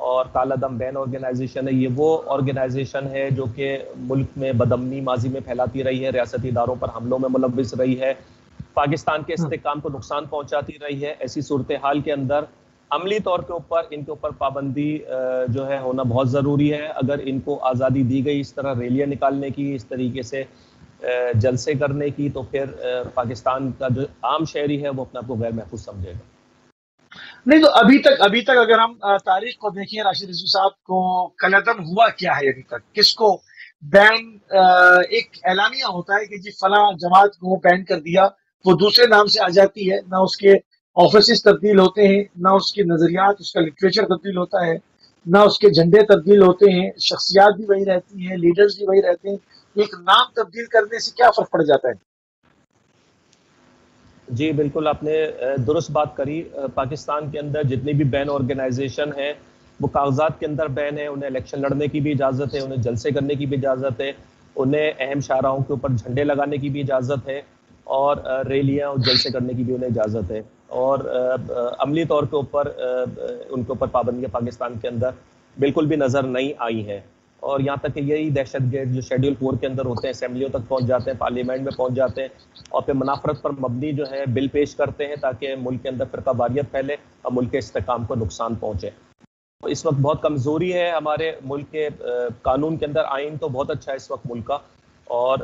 اور کالا دم بین آرگنائزیشن ہے، یہ وہ آرگنائزیشن ہے جو کہ ملک میں بدامنی ماضی میں پھیلاتی رہی ہے، ریاستی اداروں پر حملوں میں ملوث رہی ہے، پاکستان کے استحکام کو نقصان پہنچاتی رہی ہے۔ ایسی صورتحال کے اندر عملی طور کے اوپر ان کے اوپر پابندی جو ہے ہونا بہت ضروری ہے۔ اگر ان کو آزادی دی گئی اس طرح ریلیاں نکالنے کی، اس طریقے سے جلسے کرنے کی، تو پھر پاکستان کا جو عام شہری ہے وہ اپنے آپ کو غیر محفوظ سمجھے گا۔ نہیں تو ابھی تک اگر ہم تاریخ کو دیکھیں راشد رضوی صاحب کو قلعدم ہوا کیا ہے ابھی تک؟ کس کو بین ایک اعلامیہ ہوتا ہے کہ جی فلاں جماعت کو بین کر دیا، وہ دوسرے نام سے آ جاتی ہے، نہ اس کے آفیسز تبدیل ہوتے ہیں، نہ اس کے نظریات، اس کا لٹریچر تبدیل ہوتا ہے، نہ اس کے جھنڈے تبدیل ہوتے ہیں، شخصیات بھی وہی رہتی ہیں، لیڈرز بھی وہی رہتے ہیں۔ ایک نام تبدیل کرنے سے کیا فرق پڑ جاتا ہے؟ جی بالکل، آپ نے درست بات کری۔ پاکستان کے اندر جتنی بھی بین آرگنائزیشن ہیں وہ کاغذات کے اندر بین ہے، انہیں الیکشن لڑنے کی بھی اجازت ہے، انہیں جلسے کرنے کی بھی اجازت ہے، انہیں اہم شاہراہوں کے اوپر جھنڈے لگانے کی بھی اجازت ہے، اور ریلیاں اور جلسے کرنے کی بھی انہیں اجازت ہے، اور عملی طور کے اوپر ان کے اوپر پابندیاں پاکستان کے اندر بالکل بھی نظر نہیں آئی ہیں۔ اور یہاں تک کہ یہی دہشت گرد جو شیڈول 4 کے اندر ہوتے ہیں اسمبلیوں تک پہنچ جاتے ہیں، پارلیمنٹ میں پہنچ جاتے ہیں، اور پھر منافرت پر مبنی جو ہے بل پیش کرتے ہیں تاکہ ملک کے اندر فرقہ واریت پھیلے اور ملک کے استحکام کو نقصان پہنچے۔ اس وقت بہت کمزوری ہے ہمارے ملک کے قانون کے اندر۔ آئین تو بہت اچھا ہے اس وقت ملک کا، اور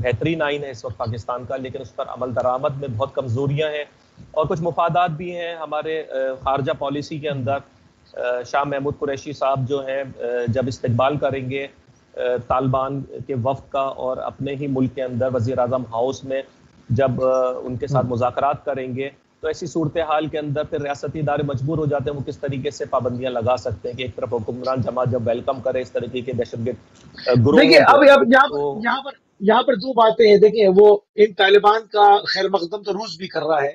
بہترین آئین ہے اس وقت پاکستان کا، لیکن اس پر عمل درآمد میں بہت کمزوریاں ہیں، اور کچھ مفادات بھی ہیں ہمارے خارجہ پالیسی کے اندر۔ شاہ محمود قریشی صاحب جو ہیں جب استقبال کریں گے طالبان کے وفد کا، اور اپنے ہی ملک کے اندر وزیر اعظم ہاؤس میں جب ان کے ساتھ مذاکرات کریں گے، تو ایسی صورتحال کے اندر پھر ریاستی ادارے مجبور ہو جاتے ہیں وہ کس طریقے سے پابندیاں لگا سکتے ہیں کہ ایک طرف حکمران جماعت جب ویلکم کرے اس طریقے کے دہشت گرد گروہوں دیکھیے کو، اب یہاں پر دو باتیں ہیں۔ دیکھیں، وہ ان طالبان کا خیر مقدم تو روس بھی کر رہا ہے،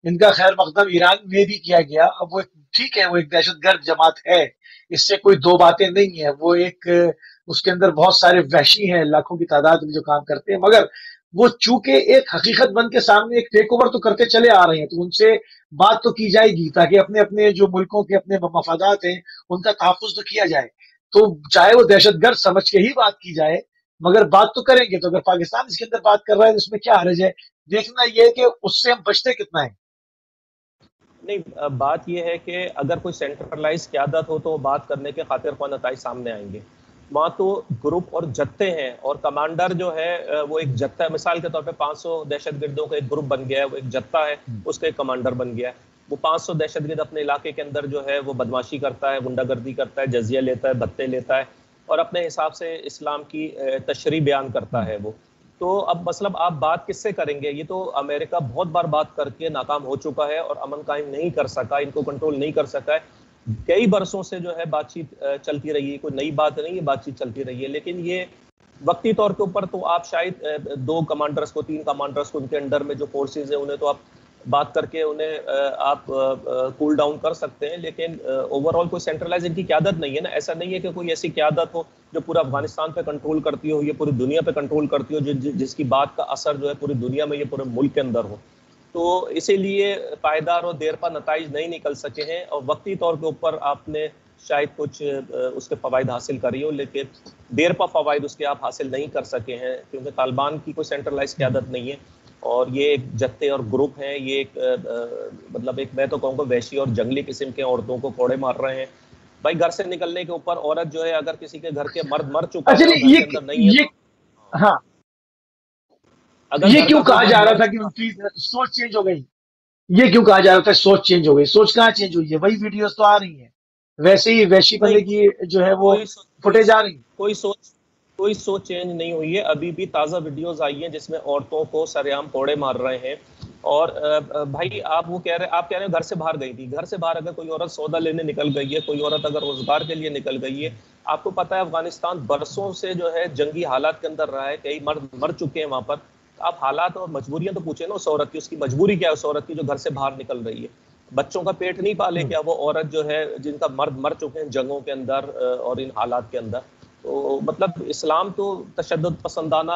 ان کا خیر مقدم ایران میں بھی کیا گیا۔ اب وہ ٹھیک ہے، وہ ایک دہشت گرد جماعت ہے، اس سے کوئی دو باتیں نہیں ہیں۔ وہ ایک اس کے اندر بہت سارے وحشی ہیں لاکھوں کی تعداد میں جو کام کرتے ہیں، مگر وہ چونکہ ایک حقیقت بن کے سامنے ایک ٹیک اوور تو کرتے چلے آ رہے ہیں، تو ان سے بات تو کی جائے گی تاکہ اپنے اپنے جو ملکوں کے اپنے مفادات ہیں ان کا تحفظ تو کیا جائے۔ تو چاہے وہ دہشت گرد سمجھ کے ہی بات کی جائے، مگر بات تو کریں گے۔ تو اگر پاکستان اس کے اندر بات کر رہا ہے تو اس میں کیا حرج ہے؟ دیکھنا یہ ہے کہ اس سے ہم بچتے کتنا ہے۔ نہیں، بات یہ ہے کہ اگر کوئی سینٹرلائز قیادت ہو تو بات کرنے کے خاطر خواہ نتائج سامنے آئیں گے۔ وہاں تو گروپ اور جتھے ہیں، اور کمانڈر جو ہے وہ ایک جتھا ہے۔ مثال کے طور پہ 500 دہشت گردوں کا ایک گروپ بن گیا ہے، وہ ایک جتھا ہے، اس کا ایک کمانڈر بن گیا ہے۔ وہ 500 دہشت گرد اپنے علاقے کے اندر جو ہے وہ بدماشی کرتا ہے، غنڈہ گردی کرتا ہے، جزیہ لیتا ہے، بھتے لیتا ہے، اور اپنے حساب سے اسلام کی تشریح بیان کرتا ہے وہ۔ تو اب مطلب آپ بات کس سے کریں گے؟ یہ تو امریکہ بہت بار بات کر کے ناکام ہو چکا ہے اور امن قائم نہیں کر سکا، ان کو کنٹرول نہیں کر سکا ہے۔ کئی برسوں سے جو ہے بات چیت چلتی رہی ہے، کوئی نئی بات نہیں ہے، بات چیت چلتی رہی ہے، لیکن یہ وقتی طور کے اوپر تو آپ شاید 2 کمانڈرز کو 3 کمانڈرز کو ان کے انڈر میں جو فورسز ہیں انہیں تو آپ بات کر کے انہیں آپ کول ڈاؤن کر سکتے ہیں، لیکن اوور آل کوئی سینٹرلائز ان کی قیادت نہیں ہے نا۔ ایسا نہیں ہے کہ کوئی ایسی قیادت ہو جو پورا افغانستان پہ کنٹرول کرتی ہو، یہ پوری دنیا پہ کنٹرول کرتی ہو، جس کی بات کا اثر جو ہے پوری دنیا میں، یہ پورے ملک کے اندر ہو۔ تو اسی لیے پائیدار اور دیر پا نتائج نہیں نکل سکے ہیں، اور وقتی طور کے اوپر آپ نے شاید کچھ اس کے فوائد حاصل کری ہو، لیکن دیر پا فوائد اس کے آپ حاصل نہیں کر سکے ہیں، کیونکہ طالبان کی کوئی سینٹرلائز قیادت نہیں ہے، اور یہ ایک جتھے اور گروپ ہیں۔ یہ ایک مطلب ایک میں تو کہوں گا وحشی اور جنگلی قسم کے عورتوں کو کوڑے مار رہے ہیں۔ بھائی گھر سے نکلنے کے اوپر عورت جو ہے اگر کسی کے گھر کے مرد مر چکا ہے اور گھر کے اندر نہیں ہے تو ہاں، اگر یہ گھر کیوں کا کوئی کہا مرد جا رہا مر تھا کہ ان کی سوچ چینج ہو گئی؟ یہ کیوں کہا جا رہا تھا سوچ چینج ہو گئی؟ سوچ کہاں چینج ہوئی ہے؟ وہی ویڈیوز تو آ رہی ہیں، ویسے ہی وحشی پنے کی جو ہے وہ فوٹیج آ رہی ہیں۔ کوئی سوچ چینج نہیں ہوئی ہے۔ ابھی بھی تازہ ویڈیوز آئی ہیں جس میں عورتوں کو سرعام کوڑے مار رہے ہیں، اور بھائی آپ کہہ رہے ہیں گھر سے باہر گئی تھی۔ گھر سے باہر اگر کوئی عورت سودا لینے نکل گئی ہے، کوئی عورت اگر روزگار کے لیے نکل گئی ہے، آپ کو پتہ ہے افغانستان برسوں سے جو ہے جنگی حالات کے اندر رہا ہے، کئی مرد مر چکے ہیں وہاں پر۔ آپ حالات اور مجبوریاں تو پوچھیں نا اس عورت کی، اس کی مجبوری کیا ہے اس عورت کی جو گھر سے باہر نکل رہی ہے؟ بچوں کا پیٹ نہیں پالے کیا وہ عورت جو ہے جن کا مرد مر چکے ہیں جنگوں کے اندر اور ان حالات کے اندر؟ تو مطلب اسلام تو تشدد پسندانہ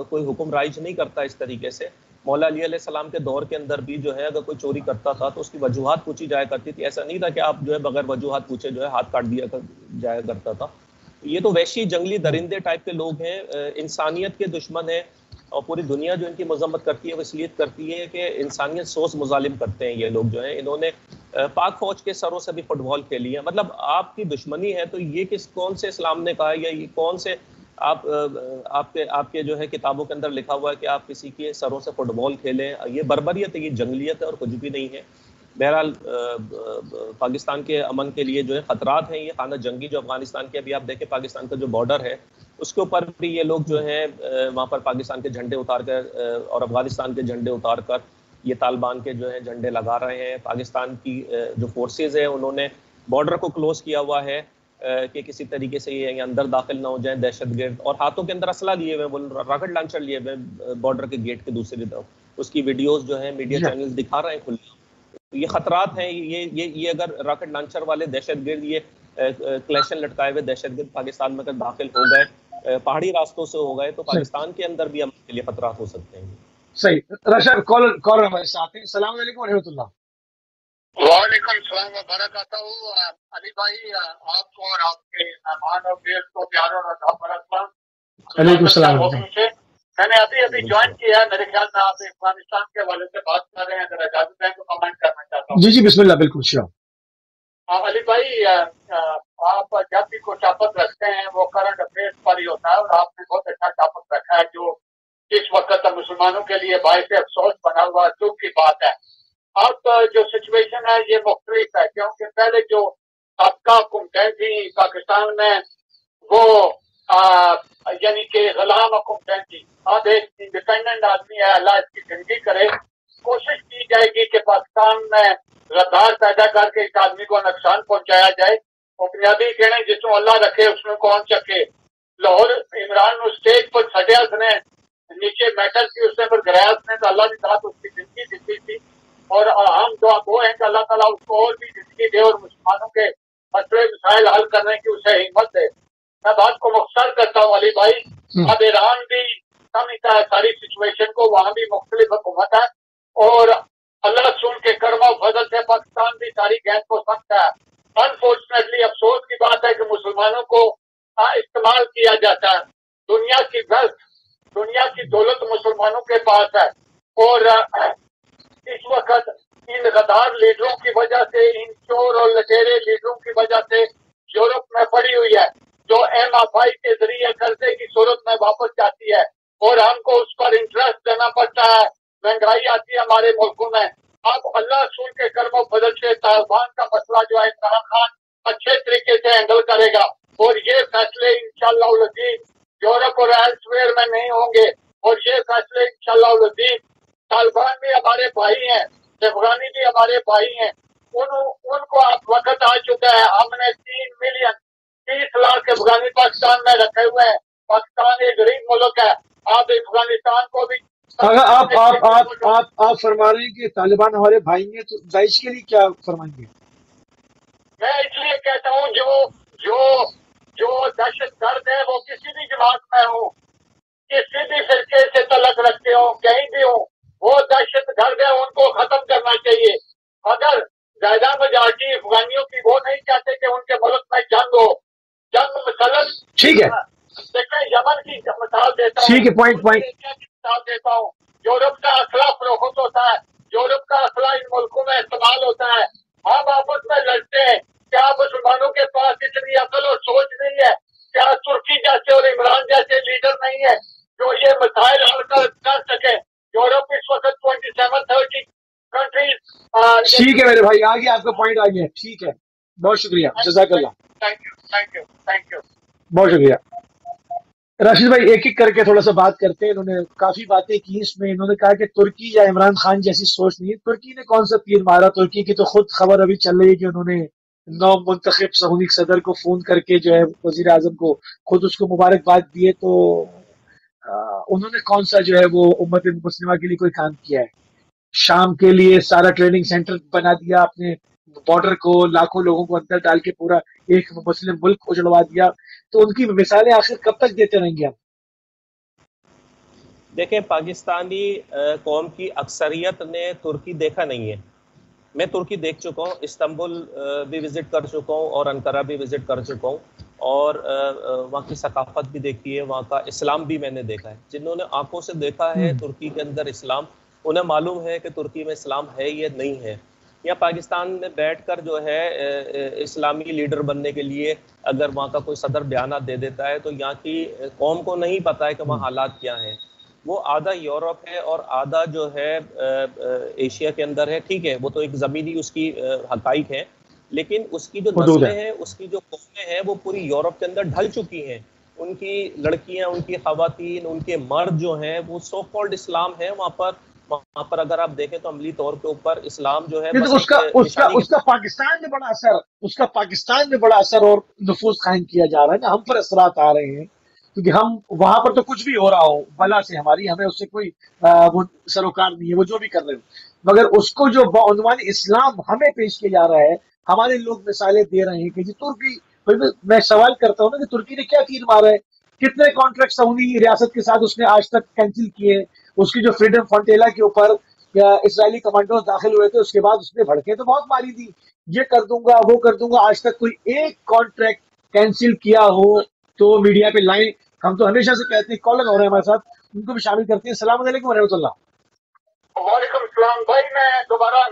کوئی حکم رائج نہیں کرتا اس طریقے سے، مولا علی علیہ السلام کے دور کے اندر بھی جو ہے اگر کوئی چوری کرتا تھا تو اس کی وجوہات پوچھی جایا کرتی تھی. ایسا نہیں تھا کہ آپ جو ہے بغیر وجوہات پوچھے جو ہے ہاتھ کاٹ دیا جایا کرتا تھا. یہ تو وحشی جنگلی درندے ٹائپ کے لوگ ہیں, انسانیت کے دشمن ہیں, اور پوری دنیا جو ان کی مذمت کرتی ہے وہ اس لیے کرتی ہے کہ انسانیت سوز مظالم کرتے ہیں یہ لوگ جو ہیں. انہوں نے پاک فوج کے سروں سے بھی فٹ بال کھیلی ہے. مطلب آپ کی دشمنی ہے تو یہ کون سے اسلام نے کہا ہے, یا یہ کون سے آپ کے جو ہے کتابوں کے اندر لکھا ہوا ہے کہ آپ کسی کے سروں سے فٹ بال کھیلیں؟ یہ بربریت ہے, یہ جنگلیت ہے اور کچھ بھی نہیں ہے. بہرحال پاکستان کے امن کے لیے جو ہے خطرات ہیں یہ خانہ جنگی جو افغانستان کے, ابھی آپ دیکھیں پاکستان کا جو بارڈر ہے اس کے اوپر بھی یہ لوگ جو ہیں وہاں پر پاکستان کے جھنڈے اتار کر اور افغانستان کے جھنڈے اتار کر یہ طالبان کے جو ہیں جھنڈے لگا رہے ہیں. پاکستان کی جو فورسز ہیں انہوں نے بارڈر کو کلوز کیا ہوا ہے کہ کسی طریقے سے یہ اندر داخل نہ ہو جائیں دہشت گرد, اور ہاتھوں کے اندر اسلحہ لیے ہوئے, وہ راکٹ لانچر لیے ہوئے بارڈر کے گیٹ کے دوسری طرف. اس کی ویڈیوز جو ہیں میڈیا چینلز دکھا رہے ہیں کھلے. یہ خطرات ہیں. یہ اگر راکٹ لانچر والے دہشت گرد, یہ کلیشن لٹکائے ہوئے دہشت گرد پاکستان میں اگر داخل ہو گئے پہاڑی راستوں سے ہو گئے تو پاکستان کے اندر بھی امن کے لیے خطرات ہو سکتے ہیں. صحیح. راشد کالر ہمارے ساتھ ہیں. السلام علیکم ورحمۃ اللہ. وعلیکم السلام وبرکاتہ. علی بھائی آپ کو اور آپ کے مہمان اور گیسٹ کو پیار اور ادب برسلام. علیکم السلام. میں نے ابھی جوائن کیا ہے, میرے خیال میں آپ افغانستان کے حوالے سے بات کر رہے ہیں. اگر اجازت ہے تو کمنٹ کرنا چاہتا ہوں. جی بسم اللہ. بالکل شیور. علی بھائی آپ جب بھی کوئی ٹاپک رکھتے ہیں وہ کرنٹ افیئرس پر ہی ہوتا ہے, اور آپ نے بہت اچھا ٹاپک رکھا ہے جو اس وقت مسلمانوں کے لیے باعث افسوس بنا ہوا دکھ کی بات ہے. اب جو سچویشن ہے یہ مختلف ہے, کیونکہ پہلے جو سابقہ حکومتیں تھیں پاکستان میں وہ یعنی کہ غلام حکومتیں تھیں. اب ایک انڈیپینڈنٹ آدمی ہے, اللہ اس کی زندگی کرے, کوشش کی جائے گی کہ پاکستان میں غدار پیدا کر کے اس آدمی کو نقصان پہنچایا جائے. بنیادی کہنے جس میں اللہ رکھے اس میں کون چکے. لاہور عمران اسٹیج پر سٹیا اس نے نیچے میٹل کی اس نے پر گرایا اس نے, تو اللہ نے ساتھ اس کی زندگی دیتی تھی, اور ہم دعا وہ ہیں کہ اللہ تعالیٰ اس کو اور بھی زندگی دے اور مسلمانوں کے مسئلے مسائل حل کرنے کی اسے ہمت دے. میں بات کو مختصر کرتا ہوں علی بھائی. اب ایران بھی سمجھتا ہے ساری سچویشن کو, وہاں بھی مختلف حکومت ہے, اور اللہ رسول کے کرم و فضل سے پاکستان بھی ساری گیند کو سمجھتا ہے. انفارچونیٹلی افسوس کی بات ہے کہ مسلمانوں کو استعمال کیا جاتا ہے. دنیا کی ویلتھ, دنیا کی دولت مسلمانوں کے پاس ہے, اور اس وقت ان غدار لیڈروں کی وجہ سے, ان چور اور لٹیرے لیڈروں کی وجہ سے یورپ میں پڑی ہوئی ہے, جو ایم ایف آئی کے ذریعے قرضے کی صورت میں واپس جاتی ہے, اور ہم کو اس پر انٹرسٹ دینا پڑتا ہے. مہنگائی آتی ہے ہمارے ملکوں میں. اب اللہ رسول کے کرم و فضل سے طالبان کا مسئلہ جو ہے عمران خان اچھے طریقے سے ہینڈل کرے گا, اور یہ فیصلے انشاءاللہ العزیز یورپ اور ایلسویئر میں نہیں ہوں گے, اور یہ فیصلے انشاءاللہ العزیز طالبان بھی ہمارے بھائی ہیں, افغانی بھی ہمارے بھائی ہیں, ان کو اب وقت آ چکا ہے. ہم نے 3 ملین 30 لاکھ افغانی پاکستان میں رکھے ہوئے ہیں. پاکستان ایک غریب ملک ہے. آپ افغانستان کو بھی اگر آپ فرما رہے ہیں کہ طالبان ہمارے بھائی ہیں, تو داعش کے لیے کیا فرمائیں گے؟ میں اس لیے کہتا ہوں جو دہشت گرد ہے وہ کسی بھی جماعت میں ہوں, کسی بھی فرقے سے تعلق رکھتے ہوں, کہیں بھی ہوں, وہ دہشت گرد ہے, ان کو ختم کرنا چاہیے. اگر زیادہ میجارٹی افغانیوں کی وہ نہیں چاہتے کہ ان کے ملک میں جنگ ہو. جنگ مثلاً ٹھیک ہے, دیکھیں یمن کی مثال دیتا ہوں, ٹھیک ہے, پوائنٹ مثال دیتا ہوں. یورپ کا اسلحہ فروخت ہوتا ہے, یورپ کا اسلحہ ان ملکوں میں استعمال ہوتا ہے. ہم آپس میں لڑتے ہیں. کیا مسلمانوں کے پاس اتنی عقل اور سوچ نہیں ہے؟ کیا ترکی جیسے اور عمران جیسے لیڈر نہیں ہے جو یہ مسائل حل کر سکے؟ یورپ اس وقت 27-30 کنٹریز. ٹھیک ہے میرے بھائی, آگے آپ کا پوائنٹ آ گیا. ٹھیک ہے, بہت شکریہ, جزاک اللہ. Thank you. بہت شکریہ. راشد بھائی ایک ایک کر کے تھوڑا سا بات کرتے ہیں. انہوں نے کافی باتیں کی اس میں. انہوں نے کہا کہ ترکی یا عمران خان جیسی سوچ نہیں ہے. ترکی نے کون سا تیر مارا؟ ترکی کی تو خود خبر ابھی چل رہی ہے کہ انہوں نے نو منتخب سعودی صدر کو فون کر کے جو ہے وزیر اعظم کو خود اس کو مبارکباد دیے. تو انہوں نے کون سا جو ہے وہ امت مسلمہ کے لیے کوئی کام کیا ہے؟ شام کے لیے سارا ٹریننگ سینٹر بنا دیا, اپنے بارڈر کو لاکھوں لوگوں کو اندر ڈال کے پورا ایک مسلم ملک اجڑوا دیا. تو ان کی مثالیں آخر کب تک دیتے رہیں گے ہم؟ دیکھیں پاکستانی قوم کی اکثریت نے ترکی دیکھا نہیں ہے. میں ترکی دیکھ چکا ہوں, استنبول بھی وزٹ کر چکا ہوں اور انقرہ بھی وزٹ کر چکا ہوں, اور وہاں کی ثقافت بھی دیکھی ہے, وہاں کا اسلام بھی میں نے دیکھا ہے. جنہوں نے آنکھوں سے دیکھا ہے ترکی کے اندر اسلام, انہیں معلوم ہے کہ ترکی میں اسلام ہے یا نہیں ہے. یا پاکستان میں بیٹھ کر جو ہے اسلامی لیڈر بننے کے لیے اگر وہاں کا کوئی صدر بیانات دے دیتا ہے تو یہاں کی قوم کو نہیں پتہ ہے کہ وہاں حالات کیا ہیں. وہ آدھا یورپ ہے اور آدھا جو ہے ایشیا کے اندر ہے. ٹھیک ہے, وہ تو ایک زمینی اس کی حقائق ہیں, لیکن اس کی جو نسلیں ہیں, اس کی جو قومیں ہیں, وہ پوری یورپ کے اندر ڈھل چکی ہیں. ان کی لڑکیاں, ان کی خواتین, ان کے مرد جو ہیں وہ سو کالڈ اسلام ہے. وہاں پر اگر آپ دیکھیں تو عملی طور کے اوپر اسلام جو ہے اس کا پاکستان میں بڑا اثر, اس کا پاکستان میں بڑا اثر اور نفوذ قائم کیا جا رہا ہے نا. ہم پر اثرات آ رہے ہیں کیونکہ ہم وہاں پر تو کچھ بھی ہو رہا ہو بلا سے ہماری, ہمیں اس سے کوئی سروکار نہیں ہے, وہ جو بھی کر رہے ہو, مگر اس کو جو بعنوان اسلام ہمیں پیش کیا جا رہا ہے, ہمارے لوگ مثالیں دے رہے ہیں کہ جی ترکی. میں سوال کرتا ہوں نا کہ ترکی نے کیا تیر مارا ہے, کتنے کانٹریکٹ سعودی ریاست کے ساتھ اس نے آج تک کینسل کیے. اس کی جو فریڈم فنٹیلا کے اوپر اسرائیلی کمانڈوز داخل ہوئے تھے, اس کے بعد اس نے بھڑکے تو بہت ماری تھی, یہ کر دوں گا وہ کر دوں گا. آج تک کوئی ایک کانٹریکٹ کینسل کیا ہو تو میڈیا پہ لائن, ہم تو ہمیشہ سے کہتے ہیں, کالر ہو رہے ہیں ہمارے ساتھ, ان کو بھی شامل کرتے ہیں. السلام علیکم و رحمۃ اللہ. وعلیکم السلام بھائی. میں دوبارہ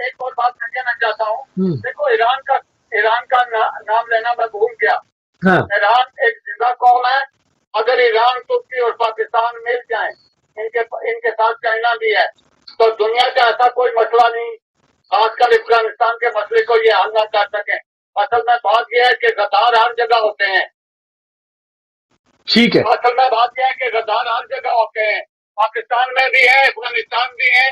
ایک اور بات میں کہنا چاہتا ہوں. دیکھو ایران کا نام لینا میں بھول گیا. ایران ایک زندہ قوم ہے. اگر ایران, ترکی اور پاکستان مل جائیں, ان کے ساتھ چائنا بھی ہے, تو دنیا کا ایسا کوئی مسئلہ نہیں خاص کر افغانستان کے مسئلے کو یہ حل نہ کر سکیں. اصل میں بات یہ ہے کہ غدار ہر جگہ ہوتے ہیں. ٹھیک ہے, اصل میں بات یہ ہے کہ غدار ہر جگہ ہوتے ہیں. پاکستان میں بھی ہے, افغانستان بھی ہے,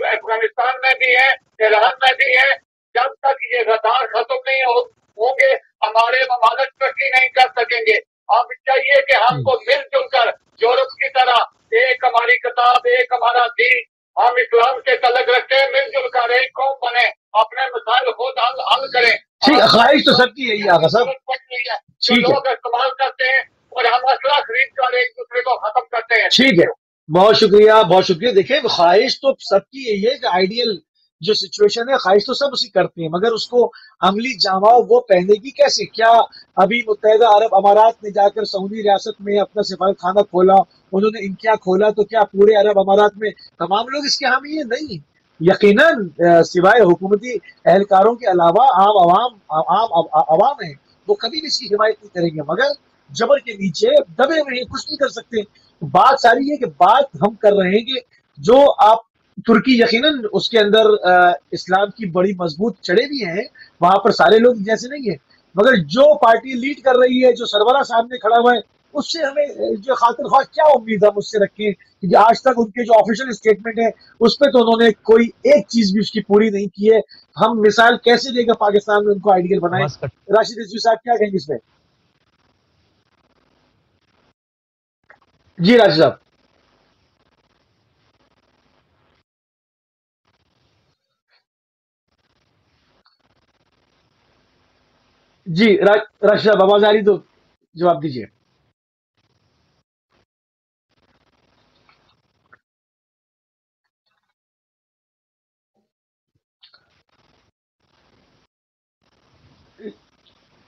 افغانستان میں بھی ہے, ایران میں بھی ہے. جب تک یہ غدار ختم نہیں ہوں گے, ہمارے ممالک ترقی نہیں کر سکیں گے. اب چاہیے کہ ہم کو مل جل کر یورپ کی طرح, ایک ہماری کتاب, ایک ہمارا دین, ہم اسلام سے تعلق رکھتے ہیں, مل جل کر ایک قوم بنے, اپنے مسائل خود حل کریں. خواہش تو سب کی یہی آگا صاحب. جو لوگ استعمال کرتے ہیں اور ہم اسلحہ خرید کر ایک دوسرے کو ختم کرتے ہیں. ٹھیک ہے, بہت شکریہ, بہت شکریہ. دیکھیں خواہش تو سب کی یہی ہے کہ آئیڈیل جو سچویشن ہے, خواہش تو سب اسی کرتے ہیں, مگر اس کو عملی جامہ وہ پہنے گی کیسے؟ کیا ابھی متحدہ عرب امارات نے جا کر سعودی ریاست میں اپنا سفارت خانہ کھولا, انہوں نے انکیا کھولا, تو کیا پورے عرب امارات میں تمام لوگ اس کے حامی ہیں؟ نہیں, یقیناً سوائے حکومتی اہلکاروں کے علاوہ عام عوام ہیں, وہ کبھی بھی اس کی حمایت نہیں کریں گے, مگر جبر کے نیچے دبے ہوئے ہیں, کچھ نہیں کر سکتے. بات ساری ہے کہ بات ہم کر رہے ہیں کہ جو آپ ترکی یقیناً اس کے اندر اسلام کی بڑی مضبوط چڑھے بھی ہیں, وہاں پر سارے لوگ جیسے نہیں ہیں, مگر جو پارٹی لیڈ کر رہی ہے, جو سربراہ سامنے کھڑا ہوا ہے, اس سے ہمیں جو خاطر خواہ کیا امید ہم اس سے رکھیں, کیونکہ آج تک ان کے جو آفیشیل اسٹیٹمنٹ ہے اس پہ تو انہوں نے کوئی ایک چیز بھی اس کی پوری نہیں کی ہے. ہم مثال کیسے دے کر پاکستان میں ان کو آئیڈیل بنائیں؟ راشد رضوی صاحب کیا کہیں گے اس پہ؟ جی راشد صاحب. جی راشد صاحب, آواز آ رہی تو جواب دیجیے.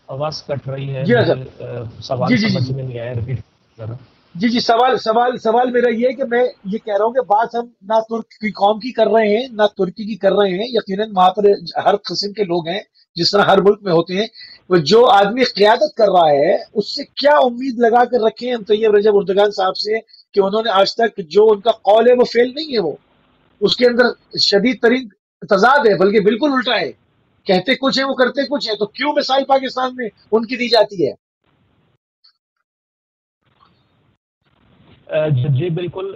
آواز کٹ رہی ہے, جی سوال سمجھ میں نہیں آیا, ریپیٹ ذرا. جی سوال میرا یہ ہے کہ میں یہ کہہ رہا ہوں کہ بات ہم نہ ترک کی قوم کی کر رہے ہیں نہ ترکی کی کر رہے ہیں. یقیناً وہاں پر ہر قسم کے لوگ ہیں جس طرح ہر ملک میں ہوتے ہیں. جو آدمی قیادت کر رہا ہے اس سے کیا امید لگا کر رکھیں ہم طیب رجب اردگان صاحب سے کہ انہوں نے آج تک جو ان کا قول ہے وہ فیل نہیں ہے, وہ اس کے اندر شدید ترین تضاد ہے, بلکہ بالکل الٹا ہے. کہتے کچھ ہیں وہ کرتے کچھ ہیں, تو کیوں مثال پاکستان میں ان کی دی جاتی ہے؟ جی بالکل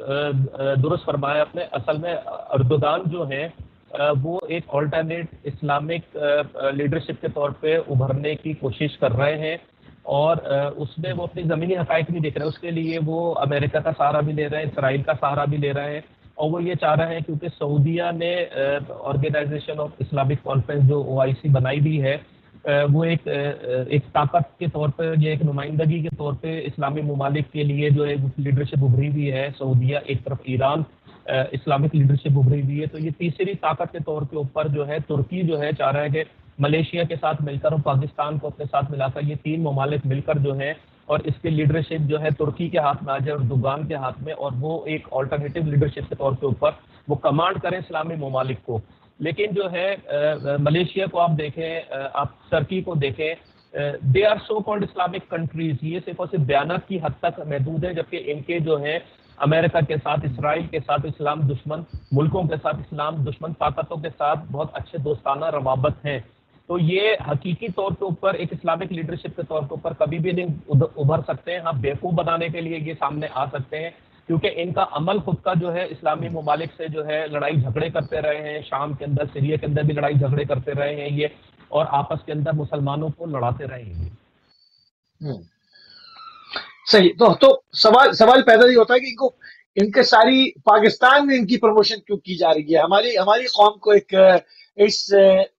درست فرمایا آپ نے. اصل میں اردوغان جو ہیں وہ ایک آلٹرنیٹ اسلامک لیڈرشپ کے طور پہ ابھرنے کی کوشش کر رہے ہیں, اور اس میں وہ اپنی زمینی حقائق نہیں دیکھ رہے. اس کے لیے وہ امریکہ کا سہارا بھی لے رہے ہیں, اسرائیل کا سہارا بھی لے رہے ہیں, اور وہ یہ چاہ رہے ہیں کیونکہ سعودیہ نے آرگنائزیشن آف اسلامک کانفرنس جو OIC بنائی بھی ہے, وہ ایک طاقت کے طور پہ یا ایک نمائندگی کے طور پہ اسلامی ممالک کے لیے جو ہے لیڈرشپ ابھری ہوئی ہے. سعودیہ ایک طرف ایران اسلامک لیڈرشپ ابھری ہوئی ہے. تو یہ تیسری طاقت کے طور کے اوپر جو ہے ترکی جو ہے چاہ رہا ہے کہ ملیشیا کے ساتھ مل کر اور پاکستان کو اپنے ساتھ ملا کر یہ 3 ممالک مل کر جو ہے اور اس کی لیڈرشپ جو ہے ترکی کے ہاتھ میں آ جائے اور دوگان کے ہاتھ میں, اور وہ ایک آلٹرنیٹو لیڈرشپ کے طور کے اوپر وہ کمانڈ کریں اسلامی ممالک کو. لیکن جو ہے ملیشیا کو آپ دیکھیں, آپ ترکی کو دیکھیں, they are so called Islamic countries. یہ صرف اور صرف بیانات کی حد تک محدود ہے, جبکہ ان کے جو ہے امریکہ کے ساتھ, اسرائیل کے ساتھ, اسلام دشمن ملکوں کے ساتھ, اسلام دشمن طاقتوں کے ساتھ بہت اچھے دوستانہ روابط ہیں. تو یہ حقیقی طور کے اوپر ایک اسلامک لیڈرشپ کے طور کے اوپر کبھی بھی نہیں ابھر سکتے ہیں. ہاں بیوقوف بنانے کے لیے یہ سامنے آ سکتے ہیں, کیونکہ ان کا عمل خود کا جو ہے اسلامی ممالک سے جو ہے لڑائی جھگڑے کرتے رہے ہیں. شام کے اندر, سیریا کے اندر بھی لڑائی جھگڑے کرتے رہے ہیں یہ, اور آپس کے اندر مسلمانوں کو لڑاتے رہے ہیں. صحیح. تو سوال پیدا یہ ہوتا ہے کہ ان کے ساری پاکستان میں ان کی پروموشن کیوں کی جا رہی ہے؟ ہماری قوم کو ایک اس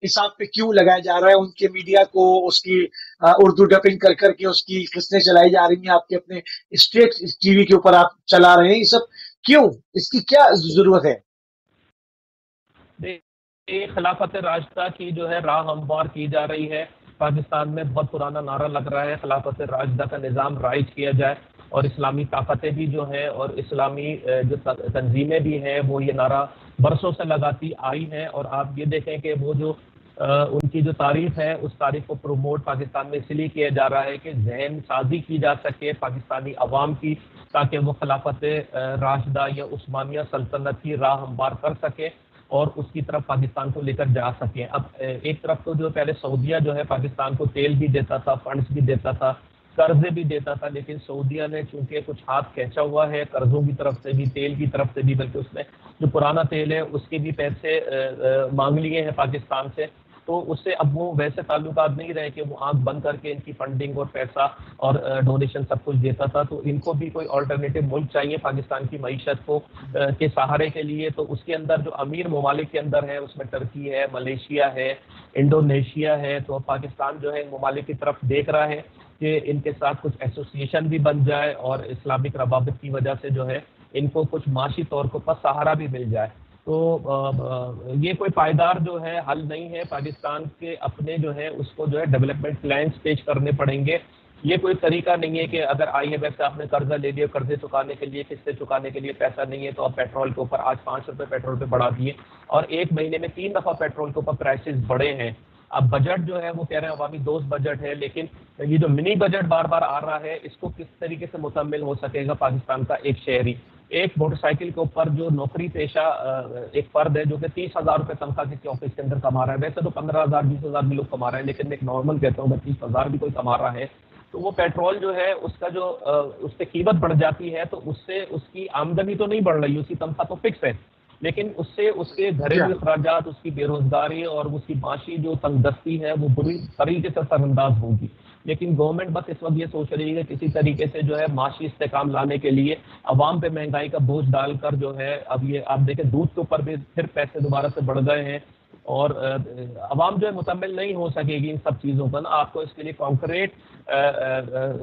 حساب پہ کیوں لگایا جا رہا ہے؟ ان کے میڈیا کو اس کی اردو ڈبنگ کر کر کے اس کی قسطیں چلائی جا رہی ہیں, آپ کے اپنے اسٹیٹ ٹی وی کے اوپر آپ چلا رہے ہیں, یہ سب کیوں؟ اس کی کیا ضرورت ہے؟ خلافت راشدہ کی جو ہے راہ ہموار کی جا رہی ہے. پاکستان میں بہت پرانا نعرہ لگ رہا ہے خلافت راشدہ کا نظام رائج کیا جائے, اور اسلامی طاقتیں بھی جو ہیں اور اسلامی جو تنظیمیں بھی ہیں وہ یہ نعرہ برسوں سے لگاتی آئی ہیں. اور آپ یہ دیکھیں کہ وہ جو ان کی جو تاریخ ہے اس تاریخ کو پروموٹ پاکستان میں اس لیے کیا جا رہا ہے کہ ذہن سازی کی جا سکے پاکستانی عوام کی, تاکہ وہ خلافت راشدہ یا عثمانیہ سلطنت کی راہ ہموار کر سکے اور اس کی طرف پاکستان کو لے کر جا سکیں. اب ایک طرف تو جو پہلے سعودیہ جو ہے پاکستان کو تیل بھی دیتا تھا, فنڈز بھی دیتا تھا, قرضے بھی دیتا تھا, لیکن سعودیہ نے چونکہ کچھ ہاتھ کھینچا ہوا ہے قرضوں کی طرف سے بھی, تیل کی طرف سے بھی, بلکہ اس نے جو پرانا تیل ہے اس کے بھی پیسے مانگ لیے ہیں پاکستان سے. تو اس سے اب وہ ویسے تعلقات نہیں رہے کہ وہ آنکھ بند کر کے ان کی فنڈنگ اور پیسہ اور ڈونیشن سب کچھ دیتا تھا. تو ان کو بھی کوئی آلٹرنیٹو ملک چاہیے پاکستان کی معیشت کو کے سہارے کے لیے. تو اس کے اندر جو امیر ممالک کے اندر ہے اس میں ترکی ہے, ملیشیا ہے, انڈونیشیا ہے. تو پاکستان جو ہے ممالک کی طرف دیکھ رہا ہے کہ ان کے ساتھ کچھ ایسوسیشن بھی بن جائے اور اسلامک روابط کی وجہ سے جو ہے ان کو کچھ معاشی طور پر سہارا بھی مل جائے. تو یہ کوئی پائیدار جو ہے حل نہیں ہے. پاکستان کے اپنے جو ہے اس کو جو ہے ڈیولپمنٹ پلانس پیش کرنے پڑیں گے. یہ کوئی طریقہ نہیں ہے کہ اگر آئی ایم ایف سے آپ نے قرضہ لے لیا, قرضے چکانے کے لیے, قسطیں چکانے کے لیے پیسہ نہیں ہے, تو آپ پیٹرول کے اوپر آج 5 روپے پیٹرول پہ بڑھا دیے اور ایک مہینے میں 3 دفعہ پیٹرول کے اوپر پرائسز بڑھے ہیں. اب بجٹ جو ہے وہ کہہ رہے ہیں عوامی دوست بجٹ ہے, لیکن یہ جو منی بجٹ بار بار آ رہا ہے اس کو کس طریقے سے مکمل ہو سکے گا پاکستان کا ایک شہری؟ ایک موٹر سائیکل کے اوپر جو نوکری پیشہ ایک فرد ہے جو کہ 30,000 روپے تنخواہ کسی آفس کے اندر کما رہا ہے, ویسے تو 15,000 20,000 بھی لوگ کما رہے ہیں, لیکن میں ایک نارمل کہتا ہوں 30,000 بھی کوئی کما رہا ہے, تو وہ پیٹرول جو ہے اس کا جو اس پہ قیمت بڑھ جاتی ہے تو اس سے اس کی آمدنی تو نہیں بڑھ رہی, اس کی تنخواہ تو فکس ہے, لیکن اس سے اس کے گھریلو اخراجات, اس کی بے روزگاری اور اس کی معاشی جو تنگ دستی ہے وہ بری طریقے سے اثر انداز ہوگی. لیکن گورنمنٹ بس اس وقت یہ سوچ رہی ہے کہ کسی طریقے سے جو ہے معاشی استحکام لانے کے لیے عوام پہ مہنگائی کا بوجھ ڈال کر جو ہے, اب یہ آپ دیکھیں دودھ کے اوپر بھی پھر پیسے دوبارہ سے بڑھ گئے ہیں اور عوام جو ہے مکمل نہیں ہو سکے گی ان سب چیزوں پر. آپ کو اس کے لیے کانکریٹ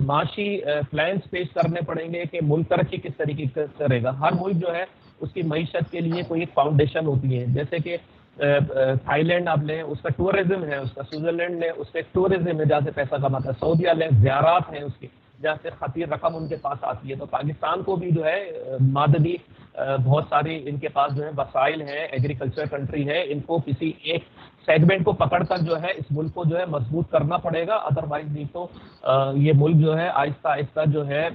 معاشی پلانس پیش کرنے پڑیں گے کہ ملک ترقی کس طریقے سے کرے گا. ہر ملک جو ہے اس کی معیشت کے لیے کوئی ایک فاؤنڈیشن ہوتی ہے, جیسے کہ تھائی لینڈ آپ لیں, اس کا ٹورزم ہے, اس کا سوئٹزرلینڈ لیں, اس کا ایک ٹورزم ہے جہاں سے پیسہ کماتا ہے, سعودیہ لیں, زیارات ہیں اس کی جہاں سے خطیر رقم ان کے پاس آتی ہے. تو پاکستان کو بھی جو ہے معدنی بہت ساری ان کے پاس جو ہے وسائل ہیں, ایگریکلچر کنٹری ہے, ان کو کسی ایک سیگمنٹ کو پکڑ کر جو ہے اس ملک کو جو ہے مضبوط کرنا پڑے گا, ادروائز نہیں تو یہ ملک جو ہے آہستہ آہستہ جو ہے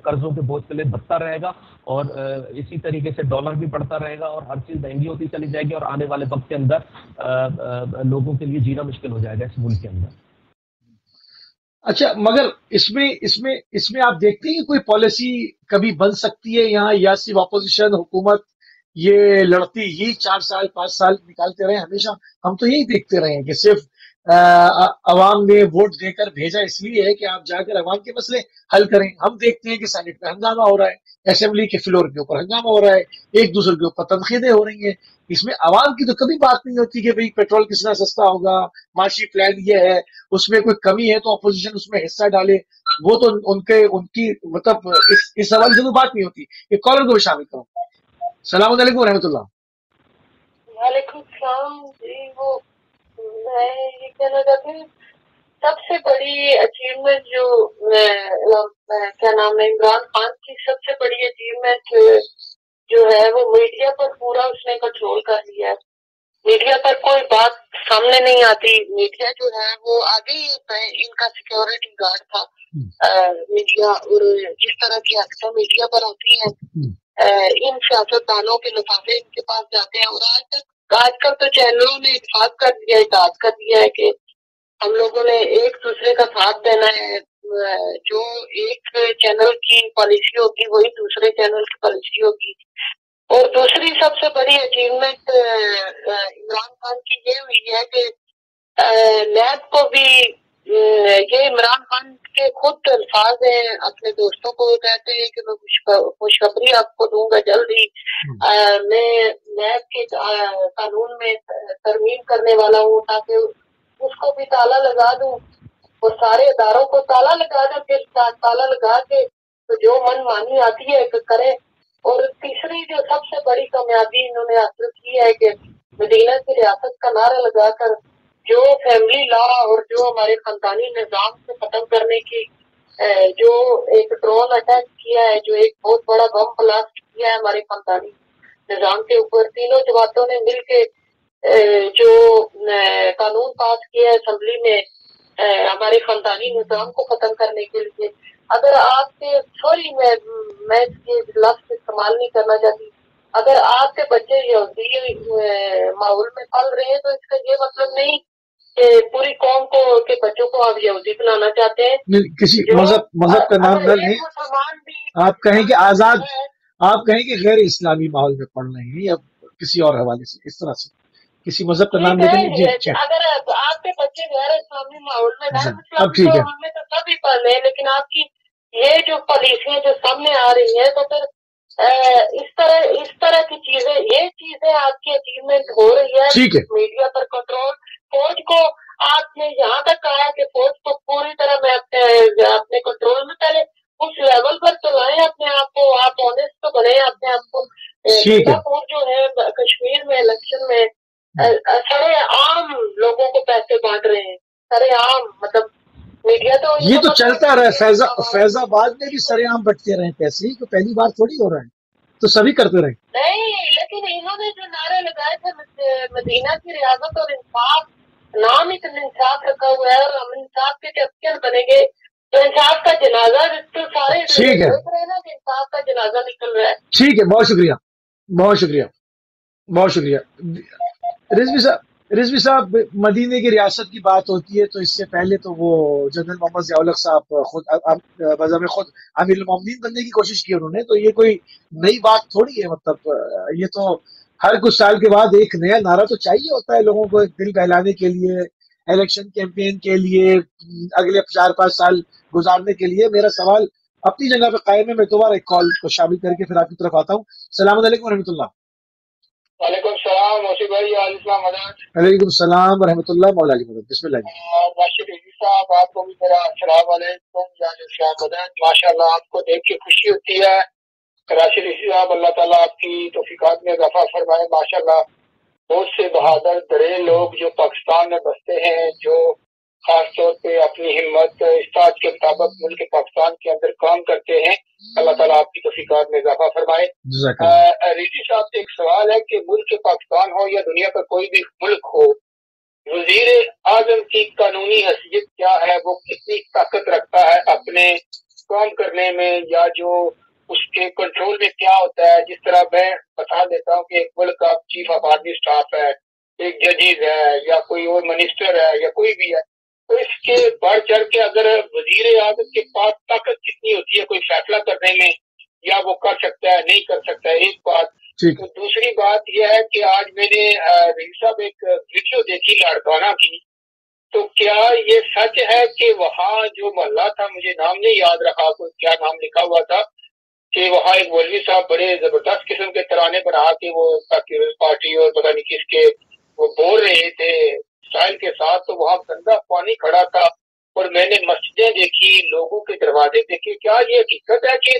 قرضوں کے بوجھ کے لیے بدتر رہے گا اور اسی طریقے سے ڈالر بھی بڑھتا رہے گا اور ہر چیز مہنگی ہوتی چلی جائے گی اور آنے والے وقت کے اندر لوگوں کے لیے جینا مشکل ہو جائے گا اس ملک کے اندر. اچھا, مگر اس میں آپ دیکھتے ہیں کوئی پالیسی کبھی بن سکتی ہے یہاں, یا صرف اپوزیشن حکومت یہ لڑتی ہی 4 سال 5 سال نکالتے رہے ہمیشہ؟ ہم تو یہی دیکھتے رہے ہیں کہ صرف عوام نے ووٹ دے کر بھیجا اس لیے ہے کہ آپ جا کر عوام کے مسئلے حل کریں. ہم دیکھتے ہیں کہ سینٹ میں ہنگامہ ہو رہا ہے، اسمبلی کے فلور کے اوپر ہنگامہ ہو رہا ہے، ایک دوسرے کے اوپر تنقیدیں ہو رہی ہیں. اس میں عوام کی تو کبھی بات نہیں ہوتی کہ بھئی پیٹرول کس طرح سستا ہوگا، معاشی پلان یہ ہے، اس میں کوئی کمی ہے تو اپوزیشن اس میں حصہ ڈالے. وہ تو ان کی مطلب اس حوالے سے بات نہیں ہوتی. یہ کالر کو بھی شامل کروں. السلام علیکم ورحمۃ اللہ. وعلیکم السلام. جی وہ میں یہ کہنا چاہتی ہوں سب سے بڑی اچیومنٹ جو کیا نام ہے عمران خان کی سب سے بڑی اچیومنٹ جو ہے وہ میڈیا پر پورا اس نے کنٹرول کر لیا ہے. میڈیا پر کوئی بات سامنے نہیں آتی. میڈیا جو ہے وہ آگے ہی ہوتا ہے، ان کا سیکیورٹی گارڈ تھا میڈیا. اور جس طرح کی اکثر میڈیا پر ہوتی ہیں ان سیاستدانوں کے لفافے ان کے پاس جاتے ہیں. اور آج کل تو چینلوں نے اتفاق کر دیا، اطاعت کر دیا ہے کہ ہم لوگوں نے ایک دوسرے کا ساتھ دینا ہے. جو ایک چینل کی پالیسی ہوگی وہی دوسرے چینل کی پالیسی ہوگی. اور دوسری سب سے بڑی اچیومنٹ عمران خان کی یہ ہوئی ہے کہ نیب کو بھی یہ عمران خان کے خود الفاظ ہیں، اپنے دوستوں کو کہتے ہیں کہ میں خوشخبری آپ کو دوں گا جلدی. میں نیب کے قانون میں ترمیم کرنے والا ہوں تاکہ اس کو بھی تالا لگا دوں اور سارے اداروں کو تالا لگا دوں. پھر تالا لگا کے جو من مانی آتی ہے کرے. اور تیسری جو سب سے بڑی کامیابی انہوں نے حاصل کی ہے کہ مدینہ کی ریاست کا نعرہ لگا کر جو فیملی لا اور جو ہمارے خاندانی نظام کو ختم کرنے کی جو ایک ڈرون اٹیک کیا ہے، جو ایک بہت بڑا بم بلاسٹ کیا ہے ہمارے خاندانی نظام کے اوپر، تینوں جماعتوں نے مل کے جو قانون پاس کیا ہے اسمبلی میں ہمارے خاندانی نظام کو ختم کرنے کے لیے. اگر آپ کے سوری میں یہ لفظ استعمال نہیں کرنا چاہتی، اگر آپ کے بچے یہودی ماحول میں پل رہے ہیں تو اس کا یہ مطلب نہیں کہ پوری قوم کو کے بچوں کو آپ یہودی بنانا چاہتے ہیں. کسی مذہب کا نام نہ لیں. آپ کہیں کہ آزاد، آپ کہیں کہ غیر اسلامی ماحول میں پڑھ رہے ہیں یا کسی اور حوالے سے اس طرح سے کسی مذہب کا نام لیتے. اگر آپ کے بچے غیر اسلامی ماحول میں میں تو سب ہی پڑھ رہے ہیں، لیکن آپ کی یہ جو پالیسیاں جو سامنے آ رہی ہیں تو پھر اس طرح کی چیزیں، یہ چیزیں آپ کی اچیومنٹ ہو رہی ہے. میڈیا پر کنٹرول، فوج کو آپ نے یہاں تک کہا کہ فوج کو پوری طرح میں اپنے کنٹرول میں پہلے اس لیول پر تو لائیں اپنے آپ کو. آپ آنےسٹ تو بنے اپنے آپ کو. سنگاپور جو ہے کشمیر میں الیکشن میں سارے عام لوگوں کو پیسے بانٹ رہے ہیں، سارے عام. مطلب میڈیا تو یہ تو چلتا رہا. فیض آباد میں بھی سارے عام بٹتے رہے پیسے ہی، تو پہلی بار تھوڑی ہو رہا ہے، تو سبھی کرتے رہے. نہیں، لیکن انہوں نے جو نعرے لگائے تھے مدینہ کی ریاست اور انصاف، نام ہی انصاف رکھا ہوا ہے اور ہم انصاف کے چیمپئن بنیں گے تو انصاف کا جنازہ تو سارے دیکھ رہے ہیں نا کہ انصاف کا جنازہ نکل رہا ہے. ٹھیک ہے، بہت شکریہ، بہت شکریہ، بہت شکریہ. رضوی صاحب، مدینے کی ریاست کی بات ہوتی ہے تو اس سے پہلے تو وہ جنرل محمد ضیاء الحق صاحب خود خود امیر المومنین بننے کی کوشش کی انہوں نے. تو یہ کوئی نئی بات تھوڑی ہے. مطلب یہ تو ہر کچھ سال کے بعد ایک نیا نعرہ تو چاہیے ہوتا ہے لوگوں کو دل بہلانے کے لیے، الیکشن کیمپین کے لیے، اگلے 4-5 سال گزارنے کے لیے. میرا سوال اپنی جگہ پہ قائم ہے. میں دوبارہ ایک کال کو شامل کر کے پھر آپ کی طرف آتا ہوں. السلام علیکم ورحمۃ اللہ. وعلیکم السلام موسی بھائی، السلام علیکم. وعلیکم السلام ورحمۃ اللہ. مولا علی مدد، بسم اللہ. راشد رضوی صاحب، آپ کو بھی میرا السلام علیکم. ماشاء اللہ، آپ کو دیکھ کے خوشی ہوتی ہے. راشد رضوی صاحب، اللہ تعالیٰ آپ کی توفیقات میں اضافہ فرمائے. ماشاء اللہ، بہت سے بہادر درے لوگ جو پاکستان میں بستے ہیں، جو خاص طور پہ اپنی ہمت استاد کے مطابق ملک پاکستان کے اندر کام کرتے ہیں. اللہ تعالیٰ آپ کی توفیقات میں اضافہ فرمائے. رضوی صاحب سے ایک سوال ہے کہ ملک پاکستان ہو یا دنیا کا کوئی بھی ملک ہو، وزیر اعظم کی قانونی حیثیت کیا ہے؟ وہ کتنی طاقت رکھتا ہے اپنے کام کرنے میں، یا جو اس کے کنٹرول میں کیا ہوتا ہے؟ جس طرح میں بتا دیتا ہوں کہ ایک ملک کا چیف آف آرمی اسٹاف ہے، ایک ججز ہے، یا کوئی اور منسٹر ہے، یا کوئی بھی ہے، تو اس کے بڑھ چڑھ کے اگر وزیر اعظم کے پاس طاقت کتنی ہوتی ہے کوئی فیصلہ کرنے میں، یا وہ کر سکتا ہے نہیں کر سکتا ہے، ایک بات. تو دوسری بات یہ ہے کہ آج میں نے رضوی صاحب ایک ویڈیو دیکھی لاڑکانہ کی، تو کیا یہ سچ ہے کہ وہاں جو محلہ تھا, مجھے نام نہیں یاد رہا, کوئی کیا نام لکھا ہوا تھا, کہ وہاں ایک مولوی صاحب بڑے زبردست قسم کے ترانے بنا کے وہ پیپلز پارٹی اور پتہ نہیں کس کے وہ بول رہے تھے اسٹائل کے ساتھ, تو وہاں گندا پانی کھڑا تھا اور میں نے مسجدیں دیکھی, لوگوں کے دروازے دیکھے. کیا یہ حقیقت ہے کہ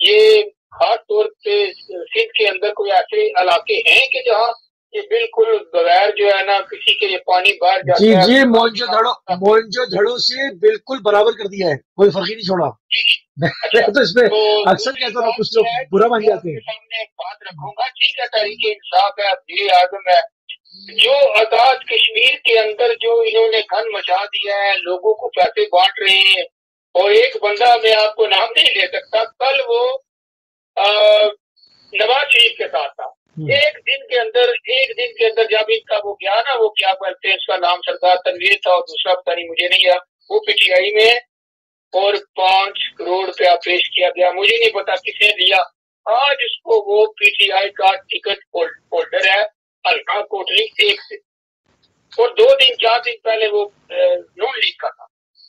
یہ خاص طور پہ سندھ کے اندر کوئی ایسے علاقے ہیں کہ جہاں یہ بالکل بغیر جو ہے نا کسی کے یہ پانی باہر جاتا ہے؟ جی موئنجو دھڑوں سے بالکل برابر کر دیا ہے, کوئی فرق ہی نہیں چھوڑا. تو اس میں اکثر کہتا ہوں کچھ لوگ برا مان جاتے ہیں. سامنے ایک بات رکھوں گا, ٹھیک ہے, تحریک انصاف ہے, وزیر اعظم ہے, جو آزاد کشمیر کے اندر جو انہوں نے گھن مچا دیا ہے, لوگوں کو پیسے بانٹ رہے ہیں, اور ایک بندہ میں آپ کو نام نہیں لے سکتا, کل وہ نواز شریف کے ساتھ تھا. ایک دن کے اندر جب ان کا وہ گیا نا, وہ کیا بولتے ہیں اس کا نام, سردار تنویر تھا, اور دوسرا پتہ نہیں مجھے نہیں, وہ پی ٹی آئی میں, اور 5 کروڑ روپیہ پیش کیا گیا, مجھے نہیں پتا کس نے دیا. آج اس کو وہ پی ٹی آئی کا ٹکٹ ہولڈر ہے ہلکا کوٹلی ایک سے, اور 2 دن 4 دن پہلے وہ نون لیگ کا تھا.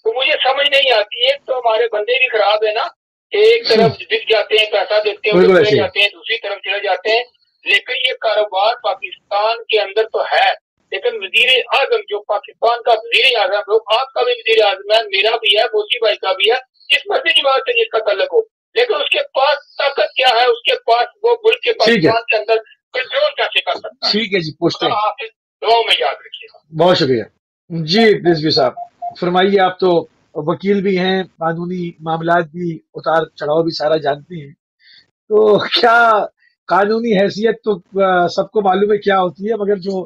تو مجھے سمجھ نہیں آتی ہے, تو ہمارے بندے بھی خراب ہے نا, ایک طرف دکھ جاتے ہیں, پیسہ دیتے ہیں, چلے جاتے ہیں, دوسری طرف چلے جاتے ہیں. لیکن یہ کاروبار پاکستان کے اندر تو ہے, لیکن وزیر اعظم جو پاکستان کا وزیر اعظم ہے, آپ کا بھی وزیر اعظم ہے, میرا بھی ہے, موسی بھائی کا بھی ہے, جس مرضی کی بات ہے جس کا تعلق ہو, لیکن اس کے پاس طاقت کیا ہے, اس کے پاس وہ ملک کے پاکستان کے اندر کنٹرول کیسے کر سکتا ہے. ٹھیک ہے جی, پوچھتے ہیں. آپ دعاؤں میں یاد رکھیے گا. بہت شکریہ جی. رضوی صاحب فرمائیے, آپ تو وکیل بھی ہیں, قانونی معاملات بھی, اتار چڑھاؤ بھی سارا جانتے ہیں, تو کیا قانونی حیثیت تو سب کو معلوم ہے کیا ہوتی ہے, مگر جو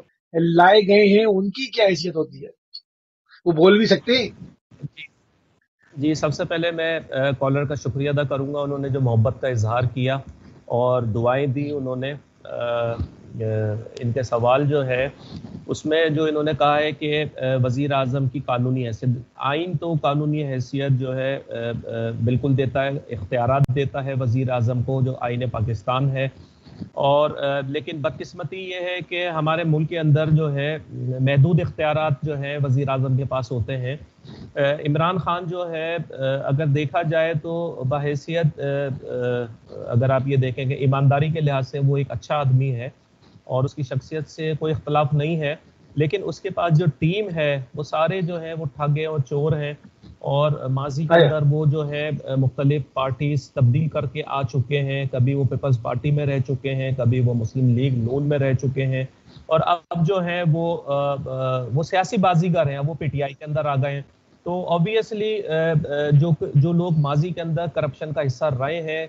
لائے گئے ہیں ان کی کیا حیثیت ہوتی ہے, وہ بول بھی سکتے ہیں؟ جی, سب سے پہلے میں کالر کا شکریہ ادا کروں گا, انہوں نے جو محبت کا اظہار کیا اور دعائیں دی انہوں نے. ان کے سوال جو ہے اس میں جو انہوں نے کہا ہے کہ وزیر اعظم کی قانونی حیثیت, آئین تو قانونی حیثیت جو ہے بالکل دیتا ہے, اختیارات دیتا ہے وزیر اعظم کو, جو آئین پاکستان ہے. اور لیکن بدقسمتی یہ ہے کہ ہمارے ملک کے اندر جو ہے محدود اختیارات جو ہیں وزیر اعظم کے پاس ہوتے ہیں. عمران خان جو ہے اگر دیکھا جائے تو بحیثیت اگر آپ یہ دیکھیں کہ ایمانداری کے لحاظ سے وہ ایک اچھا آدمی ہے اور اس کی شخصیت سے کوئی اختلاف نہیں ہے, لیکن اس کے پاس جو ٹیم ہے وہ سارے جو ہیں وہ ٹھگے اور چور ہیں, اور ماضی کے اندر وہ جو ہے مختلف پارٹیز تبدیل کر کے آ چکے ہیں, کبھی وہ پیپلز پارٹی میں رہ چکے ہیں, کبھی وہ مسلم لیگ نون میں رہ چکے ہیں, اور اب جو ہے وہ سیاسی بازیگر ہیں, وہ پی ٹی آئی کے اندر آ گئے ہیں. تو آبویسلی جو لوگ ماضی کے اندر کرپشن کا حصہ رہے ہیں,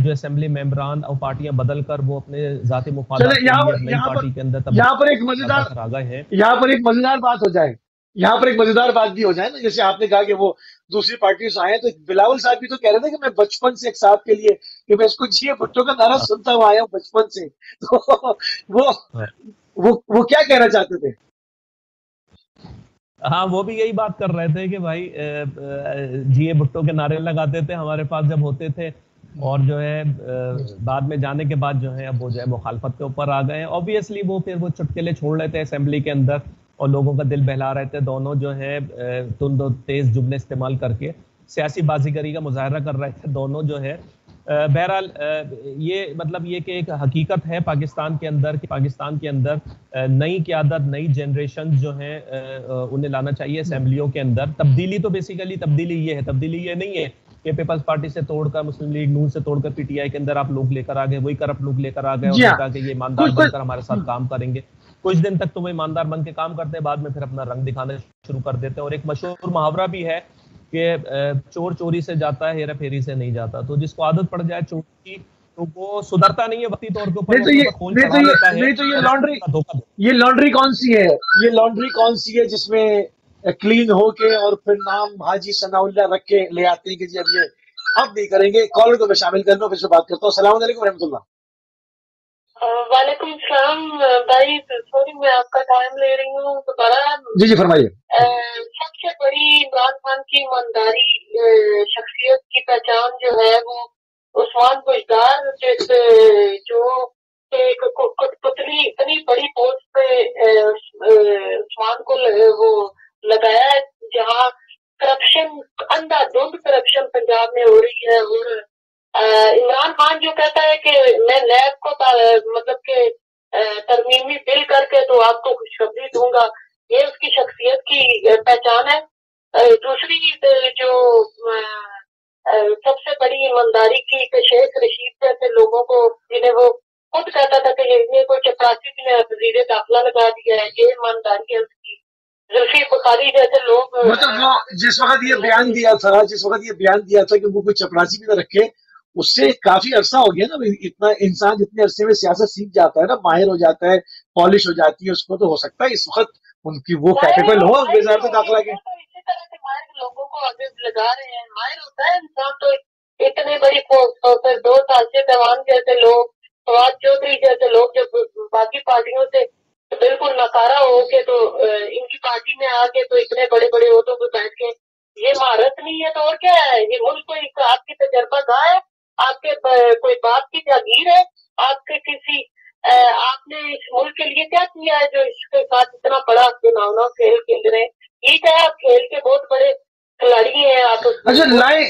جو اسمبلی ممبران اور پارٹیاں بدل کر وہ اپنے ذاتی مفادات کے لیے نئی پارٹی کے اندر یہاں پر ایک مزیدار بات ہو جائے, یہاں پر ایک مزیدار بات بھی ہو جائے نا, جیسے آپ نے کہا کہ وہ دوسری پارٹی سے آئے ہیں, تو بلاول صاحب بھی تو کہہ رہے تھے کہ میں بچپن سے ایک صاحب کے لیے کہ میں اس کو جی بھٹو کا نعرہ سنتا ہوا آیا ہوں بچپن سے, تو وہ کیا کہنا چاہتے تھے؟ ہاں, وہ بھی یہی بات کر رہے تھے کہ بھائی جی بھٹو کے نعرے لگاتے تھے ہمارے پاس جب ہوتے تھے, اور جو ہے بعد میں جانے کے بعد جو ہے اب وہ جو ہے مخالفت کے اوپر آ گئے ہیں. اوبیسلی وہ پھر وہ چٹکلے چھوڑ رہے تھے اسمبلی کے اندر اور لوگوں کا دل بہلا رہے تھے, دونوں جو ہے تند و تیز جملے استعمال کر کے سیاسی بازیگری کا مظاہرہ کر رہے تھے دونوں جو ہے. بہرحال یہ مطلب یہ کہ ایک حقیقت ہے پاکستان کے اندر کہ پاکستان کے اندر نئی قیادت, نئی جنریشن جو ہیں انہیں لانا چاہیے اسمبلیوں کے اندر. تبدیلی تو بیسیکلی تبدیلی یہ ہے, تبدیلی یہ نہیں ہے کہ پیپلز پارٹی سے توڑ کر مسلم لیگ نون سے توڑ کر پی ٹی آئی کے اندر آپ لوگ لے کر آ گئے, وہی کرپٹ لوگ لے کر آ گئے اور کہا کہ یہ ایماندار بن کر ہمارے ساتھ کام کریں گے. کچھ دن تک تو وہ ایماندار بن کے کام کرتے ہیں, بعد میں پھر اپنا رنگ دکھانا شروع کر دیتے ہیں. اور ایک مشہور محاورہ بھی ہے کہ چور چوری سے جاتا ہے, ہیرا پھیری سے نہیں جاتا. تو جس کو عادت پڑ جائے چوری کی تو وہ سدھرتا نہیں ہے وقتی طور کے اوپر. یہ لانڈری کون سی ہے, یہ لانڈری کون سی ہے جس میں کلین ہو کے اور پھر نام حاجی ثناء اللہ رکھ کے لے آتے ہیں کہ جی اب نہیں کریں گے. کالر کو میں شامل کر لوں, پھر سے بات کرتا ہوں. السلام علیکم و رحمۃ اللہ. وعلیکم السلام بھائی, سوری میں آپ کا ٹائم لے رہی ہوں دوبارہ. جی فرمائیے. سب سے بڑی عمران خان کی ایمانداری شخصیت کی پہچان جو ہے وہ عثمان بشدار, جو پتلی اتنی بڑی پوسٹ پہ عثمان کو وہ لگایا ایپ کو مطلب کہ ترمیمی بل کر کے تو آپ کو خوشخبری دوں گا. یہ اس کی شخصیت کی پہچان ہے. دوسری جو سب سے بڑی ایمانداری کی کہ شیخ رشید جیسے لوگوں کو جنہیں وہ خود کہتا تھا کہ یہ کوئی چپراسی نے وزیر داخلہ لگا دیا ہے, یہ ایمانداری ہے اس کی. زلفی بخاری جیسے لوگ مطلب وہ جس وقت یہ بیان دیا تھا کہ وہ کوئی چپراسی بھی نہ رکھے, اس سے کافی عرصہ ہو گیا نا. اتنا انسان جتنے عرصے میں سیاست سیکھ جاتا ہے نا, ماہر ہو جاتا ہے, پالش ہو جاتی ہے, اس کو تو ہو سکتا ہے اس وقت ان کی وہ کیپیبل ہو وزارت داخلہ کے. اسی طرح سے ماہر لوگوں کو آگے لگا رہے ہیں. ماہر ہوتا ہے انسان تو اتنے بڑی پھر 2 سال سے دیوان جیسے لوگ, فواد چودھری جیسے لوگ جب باقی پارٹیوں سے بالکل ناکارہ ہو کے تو ان کی پارٹی میں آ کے تو اتنے بڑے بڑے عہدوں پہ بیٹھ کے, یہ مہارت نہیں ہے تو اور کیا ہے؟ یہ ملک کوئی آپ کی تجربہ گاہ ہے, آپ کے کوئی باپ کی جاگیر ہے, آپ کے کسی آپ نے اس ملک کے لیے کیا کیا ہے جو اس کے ساتھ اتنا بڑا گناؤنا کھیل کھیل رہے ہیں؟ ٹھیک ہے آپ کھیل کے بہت بڑے کھلاڑی ہیں آپ. اچھا لائیں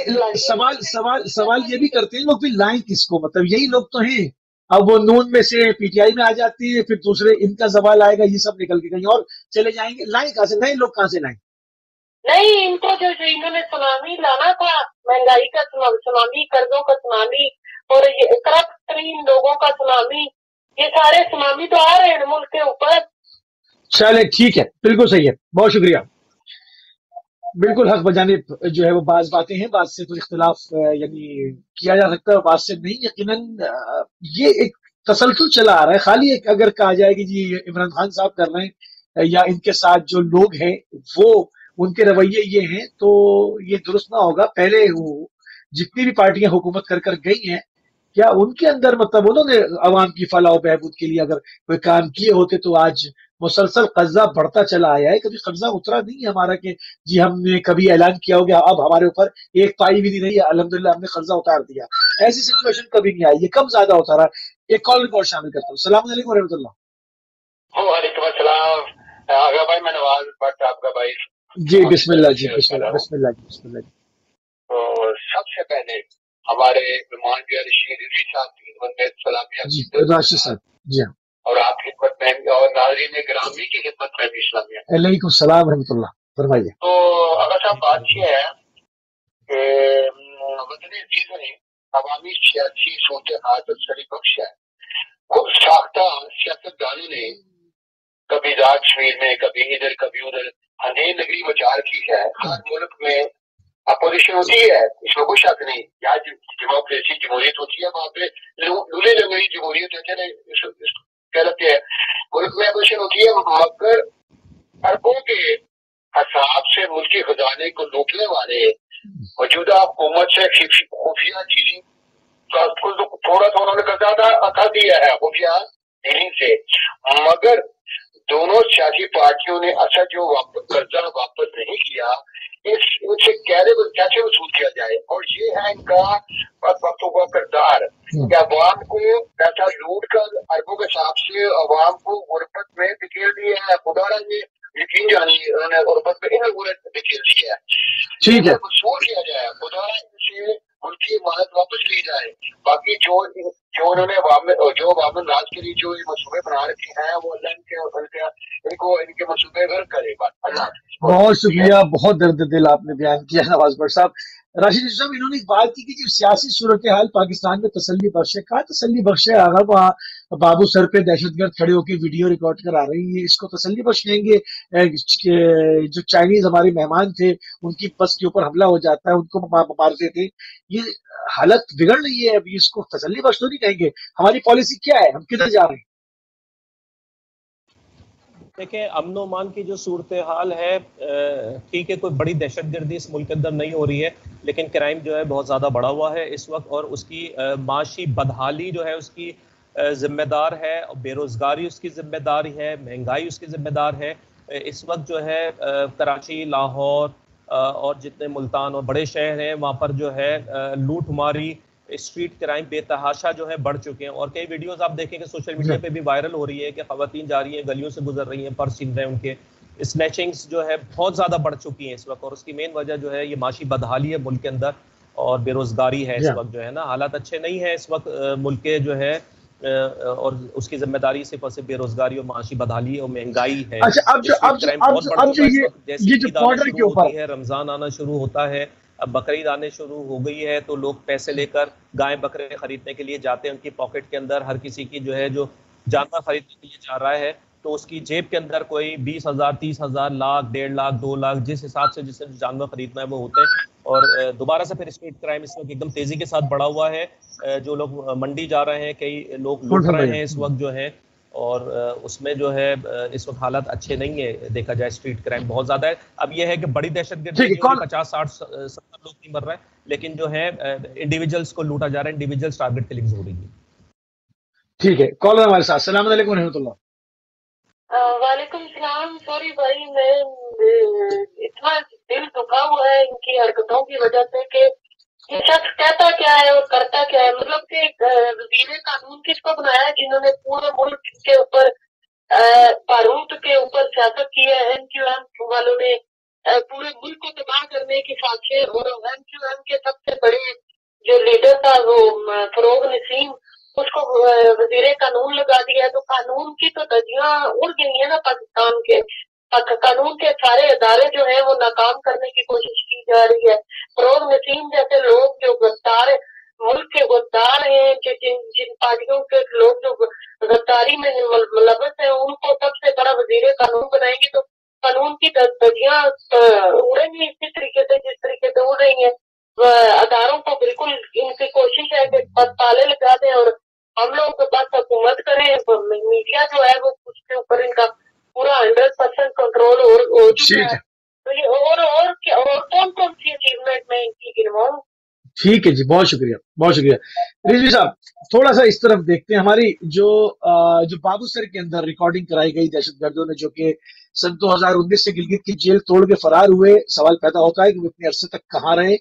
سوال یہ بھی کرتے ہیں لوگ, پھر لائیں کس کو؟ مطلب یہی لوگ تو ہیں. اب وہ نون میں سے پی ٹی آئی میں آ جاتی ہے, پھر دوسرے ان کا زوال آئے گا, یہ سب نکل کے کہیں اور چلے جائیں گے. لائیں کہاں سے؟ نئے لوگ کہاں سے لائیں؟ نہیں, ان کو جو انہوں نے سونامی لانا تھا, مہنگائی کا سونامی, قرضوں کا سونامی اور یہ کرپٹ ترین لوگوں کا سونامی, یہ سارے سونامی تو آ رہے ہیں ملک کے اوپر. چلے ٹھیک ہے, بالکل صحیح ہے, بہت شکریہ. بالکل حق بجانب جو ہے وہ بعض باتیں ہیں, بعض سے تو اختلاف یعنی کیا جا سکتا ہے, بعض سے نہیں. یقیناً یہ ایک تسلسل چلا آ رہا ہے. خالی ایک اگر کہا جائے کہ جی عمران خان صاحب کر رہے ہیں یا ان کے ساتھ جو لوگ ہیں وہ ان کے رویے یہ ہیں تو یہ درست نہ ہوگا. پہلے وہ جتنی بھی پارٹیاں حکومت کر گئی ہیں, کیا ان کے اندر مطلب انہوں نے عوام کی فلاح و بہبود کے لیے اگر کوئی کام کیے ہوتے تو آج مسلسل قرضہ بڑھتا چلا آیا ہے. کبھی قرضہ اترا نہیں ہے ہمارا کہ جی ہم نے کبھی اعلان کیا ہو گیا اب ہمارے اوپر ایک پائی بھی نہیں ہے, الحمدللہ ہم نے قرضہ اتار دیا. ایسی سچویشن کبھی نہیں آئی. یہ کم زیادہ ہوتا رہا. ایک کال ریکارڈ شامل کرتا ہوں. السلام علیکم ورحمۃ اللہ. وعلیکم السلام. آگا بھائی میں نواز بٹ آپ کا بھائی. جی بسم اللہ جی, بسم اللہ جی. تو سب سے پہلے ہمارے مہمان رشید رضوی صاحب کی خدمت میں سلامیہ جی, راشد صاحب جی ہاں, اور آپ کی خدمت میں اور ناظرین گرامی کی خدمت میں بھی اسلامیہ. علیکم السلام ورحمۃ اللہ, فرمائیے. تو اگر صاحب بات یہ ہے کہ وطن عزیز نے عوامی سیاسی صورتحال تسلی بخش ہے. خود ساختہ سیاستدانوں نے کبھی ذات کشمیر میں, کبھی ادھر کبھی ادھر اندھیر نگری مچا رکھی ہے. ہر ملک میں اپوزیشن ہوتی ہے, اس میں کوئی شک نہیں. یا ڈیموکریسی جمہوریت ہوتی ہے, وہاں پہ لولے لنگڑی جمہوریت ہوتے ہیں, کہتے ہیں ملک میں اپوزیشن ہوتی ہے, وہاں پر اربوں کے حساب سے ملکی خزانے کو لوٹنے والے موجودہ حکومت سے خفیہ ڈیلنگ تھوڑا تھوڑا انہوں نے قرضہ دیا ہے خفیہ ڈیلنگ سے. مگر دونوں سیاسی پارٹیوں نے اصل جو قرضہ واپس نہیں کیا, ان سے کیسے وصول کیا جائے. اور یہ ہے ان کا وقتوں کا کردار کہ عوام کو پیسہ لوٹ کر اربوں کے حساب سے عوام کو غربت میں دھکیل دیا ہے. خدا را یہ یقین جانی انہوں نے غربت میں دھکیل دی ہے. ٹھیک ہے, وصول کیا جائے, خدا را سے ملکی عمارت واپس لی جائے. باقی جو انہوں نے عوام راج کے لیے جو منصوبے بنا رکھے ہیں وہ اللہ ان کے منصوبے غرق کرے. بہت شکریہ, بہت درد دل آپ نے بیان کیا نواز بٹ صاحب. راشد صاحب انہوں نے ایک بات کی کہ جو سیاسی صورتحال پاکستان میں تسلی بخش ہے. کہاں تسلی بخش ہے؟ آگا وہاں بابو سر پہ دہشت گرد کھڑے ہو کے ویڈیو ریکارڈ کر آ رہی ہے, اس کو تسلی بخش کہیں گے؟ جو چائنیز ہمارے مہمان تھے ان کی بس کے اوپر حملہ ہو جاتا ہے, ان کو مارتے تھے, یہ حالت بگڑ رہی ہے, ابھی اس کو تسلی بخش تو نہیں کہیں گے. ہماری پالیسی کیا ہے, ہم کدھر جا رہے ہیں؟ دیکھیں امن و امان کی جو صورتحال ہے, ٹھیک ہے کوئی بڑی دہشت گردی اس ملک کے اندر نہیں ہو رہی ہے, لیکن کرائم جو ہے بہت زیادہ بڑھا ہوا ہے اس وقت, اور اس کی معاشی بدحالی جو ہے اس کی ذمہ دار ہے, بے روزگاری اس کی ذمہ داری ہے, مہنگائی اس کی ذمہ دار ہے. اس وقت جو ہے کراچی, لاہور اور جتنے ملتان اور بڑے شہر ہیں وہاں پر جو ہے لوٹ ماری, اسٹریٹ کرائم بے تحاشا جو ہے بڑھ چکے ہیں. اور کئی ویڈیوز آپ دیکھیں کہ سوشل میڈیا پہ بھی وائرل ہو رہی ہے کہ خواتین جا رہی ہیں, گلیوں سے گزر رہی ہیں, پرس چھین رہے ہیں ان کے. اسنیچنگز جو ہے بہت زیادہ بڑھ چکی ہیں اس وقت, اور اس کی مین وجہ جو ہے یہ معاشی بدحالی ہے ملک کے اندر, اور بے روزگاری ہے اس وقت جو ہے نا. حالات اچھے نہیں ہیں اس وقت ملک کے جو ہے اور اس کی ذمہ داری صرف اور صرف بے روزگاری اور معاشی بدحالی اور مہنگائی ہے. اچھا اب جو یہ جو بارڈر کے اوپر ہے، رمضان آنا شروع ہوتا ہے، اب بقرعید آنے شروع ہو گئی ہے، تو لوگ پیسے لے کر گائے بکرے خریدنے کے لیے جاتے ہیں. ان کی پاکٹ کے اندر ہر کسی کی جو ہے جو جانور خریدنے کے لیے جا رہا ہے تو اس کی جیب کے اندر کوئی 20,000 30,000 لاکھ 1.5 لاکھ 2 لاکھ جس حساب سے جس سے جانور خریدنا ہے وہ ہوتے ہیں. اور دوبارہ سے پھر اسٹریٹ کرائم اس وقت ایک دم تیزی کے ساتھ بڑھا ہوا ہے. جو لوگ منڈی جا رہے ہیں، کئی لوگ لوٹ رہے ہیں اس وقت جو ہے، اور اس میں جو ہے اس وقت حالات اچھے نہیں ہے. دیکھا جائے اسٹریٹ کرائم بہت زیادہ ہے. اب یہ ہے کہ بڑی دہشت گردی 50 60 70 لوگ نہیں مر رہے ہیں، لیکن جو ہے انڈیویجلس کو لوٹا جا رہا ہے، انڈیویجلس ٹارگٹ کلنگز ہو رہی ہیں. ٹھیک ہے، کالر ہمارے ساتھ. السلام علیکم و رحمۃ اللہ. وعلیکم السلام. سوری بھائی، میں اتنا دل دکھا ہوا ہے ان کی حرکتوں کی وجہ سے کہ یہ شخص کہتا کیا ہے اور کرتا کیا ہے. مطلب کہ وزیر قانون کس کو بنایا ہے جنہوں نے پورے ملک کے اوپر باروت کے اوپر سیاست کی ہے. ایم کیو ایم والوں نے پورے ملک کو تباہ کرنے کی سازشیں، اور ایم کیو ایم کے سب سے بڑے جو لیڈر تھا وہ فروغ نسیم، اس کو وزیر قانون لگا دیا. تو قانون کی تو دھجیاں اڑ گئی ہیں نا پاکستان کے. قانون کے سارے ادارے جو ہیں وہ ناکام کرنے کی کوشش کی جا رہی ہے. فروغ نسیم جیسے لوگ جو غدار ملک کے غدار ہیں، جن پارٹیوں کے لوگ جو غداری میں ملوث ہیں، ان کو سب سے بڑا وزیر قانون بنائیں گے تو قانون کی دھجیاں اڑیں گی اسی طریقے سے جس طریقے سے اڑ رہی ہیں. اداروں کو بالکل ان کی کوشش ہے کہ تالے لگا دیں اور ہم لوگ بس حکومت کریں. میڈیا جو ہے وہ اس کے اوپر ان کا پورا 100% کنٹرول ہو چکا ہے. تو یہ اور کون کون سی اچیومنٹ میں ان کی گنواؤں. ٹھیک ہے جی، بہت شکریہ بہت شکریہ. رضوی صاحب تھوڑا سا اس طرف دیکھتے ہیں. ہماری جو بابو سر کے اندر ریکارڈنگ کرائی گئی دہشت گردوں نے جو کہ سن 2019 سے گلگت کی جیل توڑ کے فرار ہوئے، سوال پیدا ہوتا ہے کہ وہ اتنے عرصے تک کہاں رہے،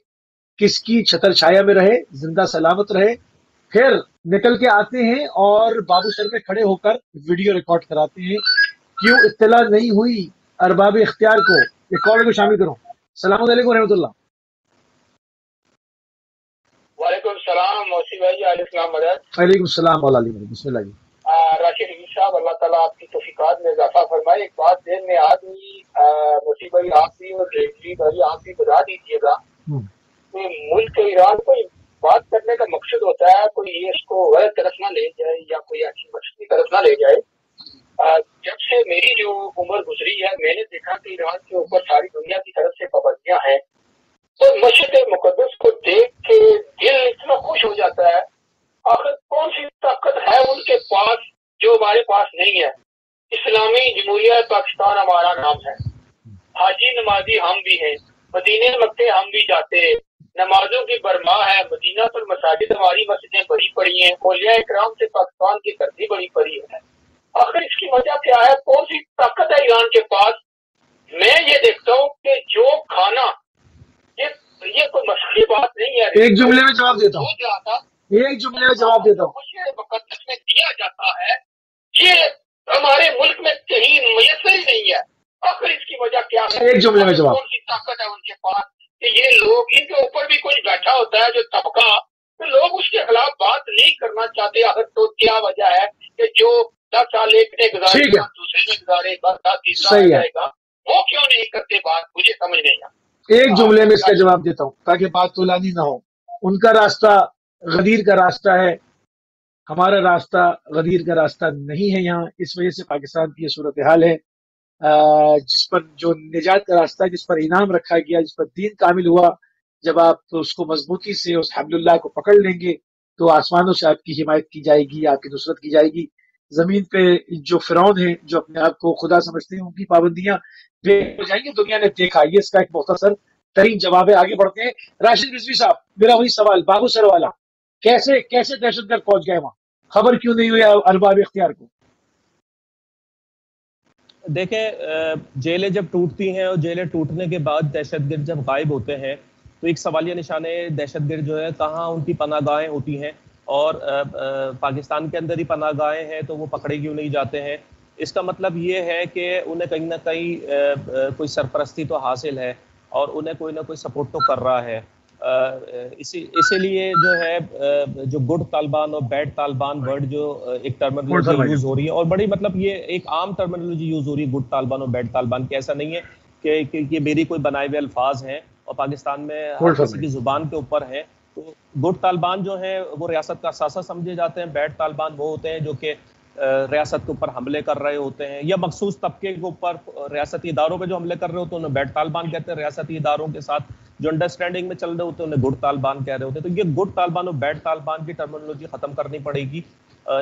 کس کی چھتر چھایا میں رہے، زندہ سلامت رہے. پھر نکل کے آتے ہیں اور بابو سر میں کھڑے ہو کر ویڈیو ریکارڈ کراتے ہیں. کیوں اطلاع نہیں ہوئی ارباب اختیار کو؟ یہ کال کو شامل کروں. السلام علیکم و رحمۃ اللہ. وعلیکم السلام موسی بھائی. علیہ السلام مدد. وعلیکم السلام مولا علی. بسم اللہ جی. راشد علی صاحب، اللہ تعالیٰ آپ کی توفیقات میں اضافہ فرمائے. ایک بات ذہن میں آ گئی موسی بھائی، آپ بھی اور ریزوی بھائی آپ بھی بتا دیجیے گا کہ ملک ایران کو بات کرنے کا مقصد ہوتا ہے کوئی یہ اس کو غلط طرف نہ لے جائے یا کوئی ایسی مچھلی طرف نہ لے جائے. جب سے میری جو عمر گزری ہے میں نے دیکھا کہ ایران کے اوپر ساری دنیا کی طرف سے پابندیاں ہیں، اور مشرق مقدس کو دیکھ کے دل اتنا خوش ہو جاتا ہے. آخر کون سی طاقت ہے ان کے پاس جو ہمارے پاس نہیں ہے. اسلامی جمہوریہ پاکستان ہمارا نام ہے، حاجی نمازی ہم بھی ہیں، مدینے مکے ہم بھی جاتے ہیں، نمازوں کی برماہ ہے، مدینہ پر مساجد ہماری مسجدیں بڑی پڑی ہیں، اولیاء اکرام سے پاکستان کی دھرتی بڑی پڑی ہے. آخر اس کی وجہ کیا ہے؟ کون سی طاقت ہے ایران کے پاس؟ میں یہ دیکھتا ہوں کہ جو کھانا یہ کوئی مشکل بات نہیں ہے. ایک جملے میں جواب دیتا ہوں، ایک جملے میں جواب دیتا ہوں. مقدس میں دیا جاتا ہے، یہ ہمارے ملک میں کہیں میسر ہی نہیں ہے. آخر اس کی وجہ کیا ہے؟ ایک جملے میں جواب. کون سی طاقت ہے ان کے پاس کہ یہ لوگ ان کے اوپر بھی کوئی بیٹھا ہوتا ہے جو طبقہ، تو لوگ اس کے خلاف بات نہیں کرنا چاہتے. آخر تو کیا وجہ ہے کہ جو 10 سال ایک نے گزارے گا دوسرے نے گزارے گا تیسرا جائے گا، وہ کیوں نہیں کرتے بات؟ مجھے سمجھ نہیں آتا. ایک جملے میں اس کا جواب دیتا ہوں تاکہ بات طولانی نہ ہو. ان کا راستہ غدیر کا راستہ ہے، ہمارا راستہ غدیر کا راستہ نہیں ہے. یہاں اس وجہ سے پاکستان کی یہ صورتحال ہے. جس پر جو نجات کا راستہ ہے، جس پر انعام رکھا گیا، جس پر دین کامل ہوا، جب آپ اس کو مضبوطی سے اس حبل اللہ کو پکڑ لیں گے تو آسمانوں سے آپ کی حمایت کی جائے گی، آپ کی نصرت کی جائے گی. زمین پہ جو فرعون ہیں، جو اپنے آپ کو خدا سمجھتے ہیں، ان کی پابندیاں بے ہو جائیں گی. دنیا نے دیکھا. یہ اس کا ایک مختصر ترین جواب ہے. آگے بڑھتے ہیں. راشد رضوی صاحب، میرا وہی سوال بابو سر والا، کیسے دہشت گرد پہنچ گئے وہاں؟ خبر کیوں نہیں ہوئی ارباب اختیار کو؟ دیکھیں، جیلیں جب ٹوٹتی ہیں اور جیلیں ٹوٹنے کے بعد دہشت گرد جب غائب ہوتے ہیں تو ایک سوالیہ نشان ہے دہشت گرد جو ہے کہاں ان کی پناہ گاہیں ہوتی ہیں، اور پاکستان کے اندر ہی پناہ گاہیں ہیں تو وہ پکڑے کیوں نہیں جاتے ہیں؟ اس کا مطلب یہ ہے کہ انہیں کہیں نہ کہیں کوئی سرپرستی تو حاصل ہے اور انہیں کوئی نہ کوئی سپورٹ تو کر رہا ہے. اسی لیے جو ہے جو گڈ طالبان اور بیڈ طالبان ورڈ جو ایک ٹرمینالوجی یوز ہو رہی ہے، اور بڑی مطلب یہ ایک عام ٹرمینالوجی یوز ہو رہی ہے گڈ طالبان اور بیڈ طالبان کی، ایسا نہیں ہے کہ یہ میری کوئی بنائے ہوئے الفاظ ہیں اور پاکستان میں ہر کسی کی زبان کے اوپر ہیں۔ تو گڈ طالبان جو ہیں وہ ریاست کا اثاثہ سمجھے جاتے ہیں، بیڈ طالبان وہ ہوتے ہیں جو کہ ریاست کے اوپر حملے کر رہے ہوتے ہیں یا مخصوص طبقے کے اوپر ریاستی اداروں پہ جو حملے کر رہے ہوتے ہیں انہیں بیڈ طالبان کہتے ہیں، ریاستی اداروں کے ساتھ جو انڈرسٹینڈنگ میں چل رہے ہوتے ہیں انہیں گڈ طالبان کہہ رہے ہوتے ہیں۔ تو یہ گڈ طالبان اور بیڈ طالبان کی ٹرمینالوجی ختم کرنی پڑے گی۔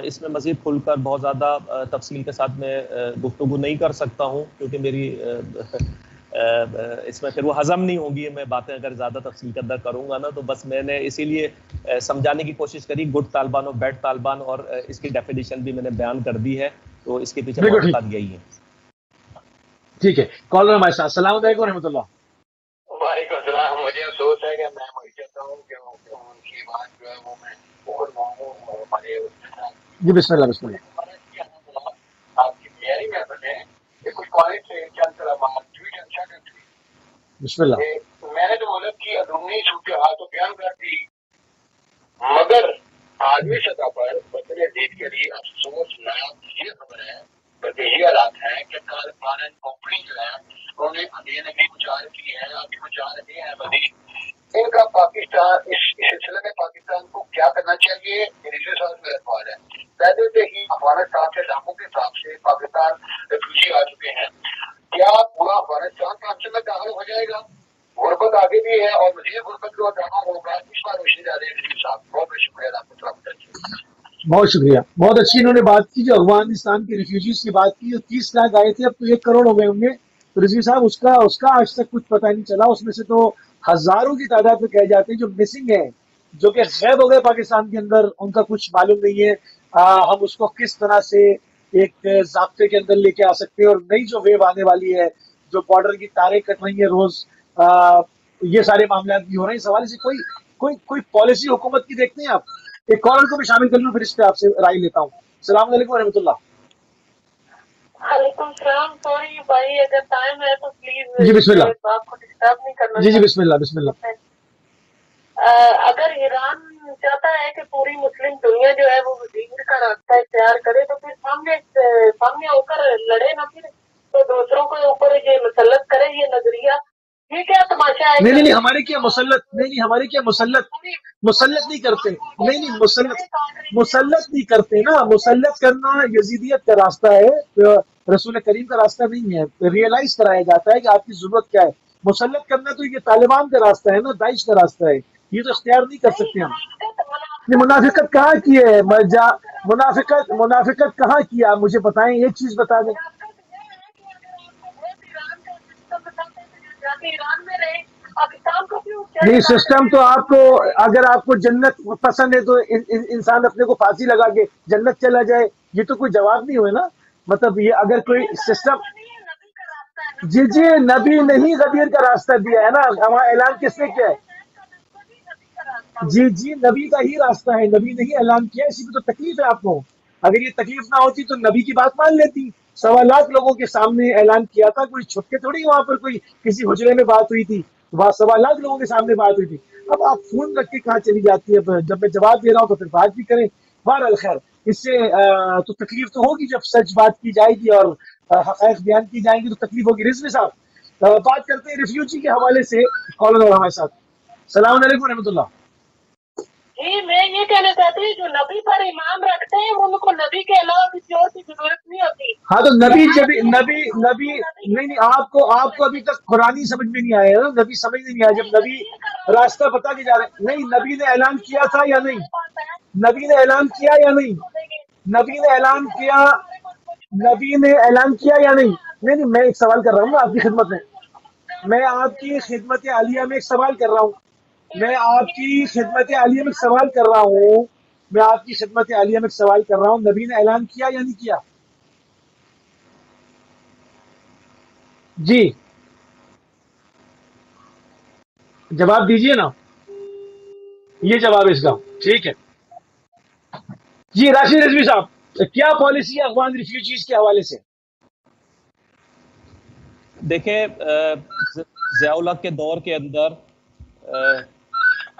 اس میں مزید کھل کر بہت زیادہ تفصیل کے ساتھ میں گفتگو نہیں کر سکتا ہوں، کیونکہ میری اس میں پھر وہ ہضم نہیں ہوگی، میں باتیں اگر زیادہ تفصیل کے اندر کروں گا نا، تو بس میں نے اسی لیے سمجھانے کی کوشش کری گڈ طالبان اور بیڈ طالبان، اور اس کی ڈیفینیشن بھی میں نے بیان کر دی ہے، تو اس کے پیچھے مقصد یہی ہے۔ ٹھیک ہے، کالر ہمارے ساتھ۔ السلام علیکم ورحمۃ اللہ۔ وعلیکم السلام۔ مجھے افسوس ہے کہ میں چاہتا ہوں کہ ان کی بات جو ہے وہ میں بہت مانگوں ہمارے جی بسم اللہ بسم اللہ۔ آپ کی تیاری میں بنے کچھ پوائنٹ سے چند بسم اللہ۔ میں نے تو ملک کی عمومی صورتحال تو بیان کر دی، مگر عالمی سطح پر بدلے دید کے لیے افسوسناک یہ خبر ہے، بدیہی حالات ہیں کہ طالبان کمپنی جو ہے انہوں نے اندھیرے بھی مظاہر کی ہے، ابھی مظاہرے ہیں مزید۔ ان کا پاکستان اس سلسلے میں پاکستان کو کیا کرنا چاہیے؟ میرے سوال ہے۔ پہلے سے ہی افغانستان کے علاقوں کے حساب سے پاکستان ریفیوجی آ چکے ہیں، کیا پورا افغانستان پاکستان میں داخل ہو جائے گا؟ غربت آگے بھی ہے اور مزید غربت کا جمع ہوگا، اس بار روشنی ڈالے نظیر صاحب۔ بہت بہت شکریہ آپ کو۔ بہت شکریہ، بہت اچھی انہوں نے بات کی، جو افغانستان کے ریفیوجیز کی بات کی، جو 30 لاکھ آئے تھے اب تو 1 کروڑ ہو گئے ہوں گے۔ تو رضوی صاحب اس کا آج تک کچھ پتہ نہیں چلا، اس میں سے تو ہزاروں کی تعداد میں کہے جاتے ہیں جو مسنگ ہیں، جو کہ غائب ہو گئے پاکستان کے اندر، ان کا کچھ معلوم نہیں ہے ہم اس کو کس طرح سے ایک ضابطے کے اندر لے کے آ سکتے ہیں۔ اور نئی جو ویو آنے والی ہے، جو بارڈر کی تاریں کٹ رہی ہیں روز، یہ سارے معاملات بھی ہو رہے ہیں۔ اس حوالے سے کوئی پالیسی حکومت کی دیکھتے ہیں آپ؟ ایک کالر کو بھی شامل کر لوں، پھر اس پہ آپ سے رائے لیتا ہوں۔ السلام علیکم ورحمۃ اللہ۔ وعلیکم السلام۔ سوری بھائی، اگر ٹائم ہے تو پلیز جی بسم اللہ۔ آپ کو ڈسٹرب نہیں کرنا۔ جی بسم اللہ بسم اللہ۔ اگر ایران چاہتا ہے کہ پوری مسلم دنیا جو ہے وہ وزیر کا راستہ اختیار کرے تو پھر سامنے ہو کر لڑے نہ، پھر تو دوسروں کے اوپر یہ مسلط کرے یہ نظریہ، یہ کیا تماشا ہے؟ نہیں ہمارے کیا مسلط، نہیں ہمارے کیا مسلط نہیں کرتے، نہیں مسلط نہیں کرتے نا۔ مسلط کرنا یزیدیت کا راستہ ہے، رسول کریم کا راستہ نہیں ہے۔ ریئلائز کرایا جاتا ہے کہ آپ کی ضرورت کیا ہے۔ مسلط کرنا تو یہ طالبان کا راستہ ہے نا، داعش کا راستہ ہے، یہ تو اختیار نہیں کر سکتے ہم۔ منافقت کہاں کی ہے؟ منافقت کہاں کیا؟ مجھے بتائیں، ایک چیز بتا دیں۔ نہیں سسٹم تو آپ کو، اگر آپ کو جنت پسند ہے تو انسان اپنے کو پھانسی لگا کے جنت چلا جائے، یہ تو کوئی جواب نہیں ہوئے نا۔ مطلب یہ اگر کوئی سسٹم، جی نبی نہیں غدیر کا راستہ دیا ہے نا، ہمارا اعلان کس نے کیا ہے؟ جی نبی کا ہی راستہ ہے، نبی نے ہی اعلان کیا، اسی میں تو تکلیف ہے آپ کو۔ اگر یہ تکلیف نہ ہوتی تو نبی کی بات مان لیتی۔ 1.25 لاکھ لوگوں کے سامنے اعلان کیا تھا، کوئی چھپ کے تھوڑی وہاں پر کوئی کسی حجرے میں بات ہوئی تھی، وہاں 1.25 لاکھ لوگوں کے سامنے بات ہوئی تھی۔ اب آپ فون رکھ کے کہاں چلی جاتی ہے؟ جب میں جواب دے رہا ہوں تو پھر بات بھی کریں۔ بہرحال خیر، اس سے تو تکلیف تو ہوگی جب سچ بات کی جائے گی اور حقائق بیان کی جائیں گی تو تکلیف ہوگی۔ رضوی صاحب بات کرتے ہیں ریفیوجی کے حوالے سے، کالر ہمارے ساتھ۔ السلام علیکم ورحمۃ اللہ۔ جی میں یہ کہنا چاہتی ہوں جو نبی پر ایمان رکھتے ہیں ان کو نبی کے علاوہ کسی اور کی ضرورت نہیں ہوتی۔ ہاں تو نبی نہیں، آپ کو ابھی تک قرآن سمجھ میں نہیں آیا نا، نبی سمجھ نہیں آیا۔ جب نبی راستہ بتا کے جا رہے ہیں، نہیں نبی نے اعلان کیا تھا یا نہیں؟ نبی نے اعلان کیا یا نہیں؟ نبی نے اعلان کیا یا نہیں؟ نہیں میں ایک سوال کر رہا ہوں نا آپ کی خدمت میں، میں آپ کی خدمت عالیہ میں ایک سوال کر رہا ہوں، میں آپ کی خدمت عالیہ میں ایک سوال کر رہا ہوں، نبی نے اعلان کیا یا نہیں کیا؟ جی جواب دیجئے نا، یہ جواب اس کا ٹھیک ہے۔ جی راشد رضوی صاحب، کیا پالیسی ہے افغان ریفیوجیز کے حوالے سے؟ دیکھیں ضیاء الحق کے دور کے اندر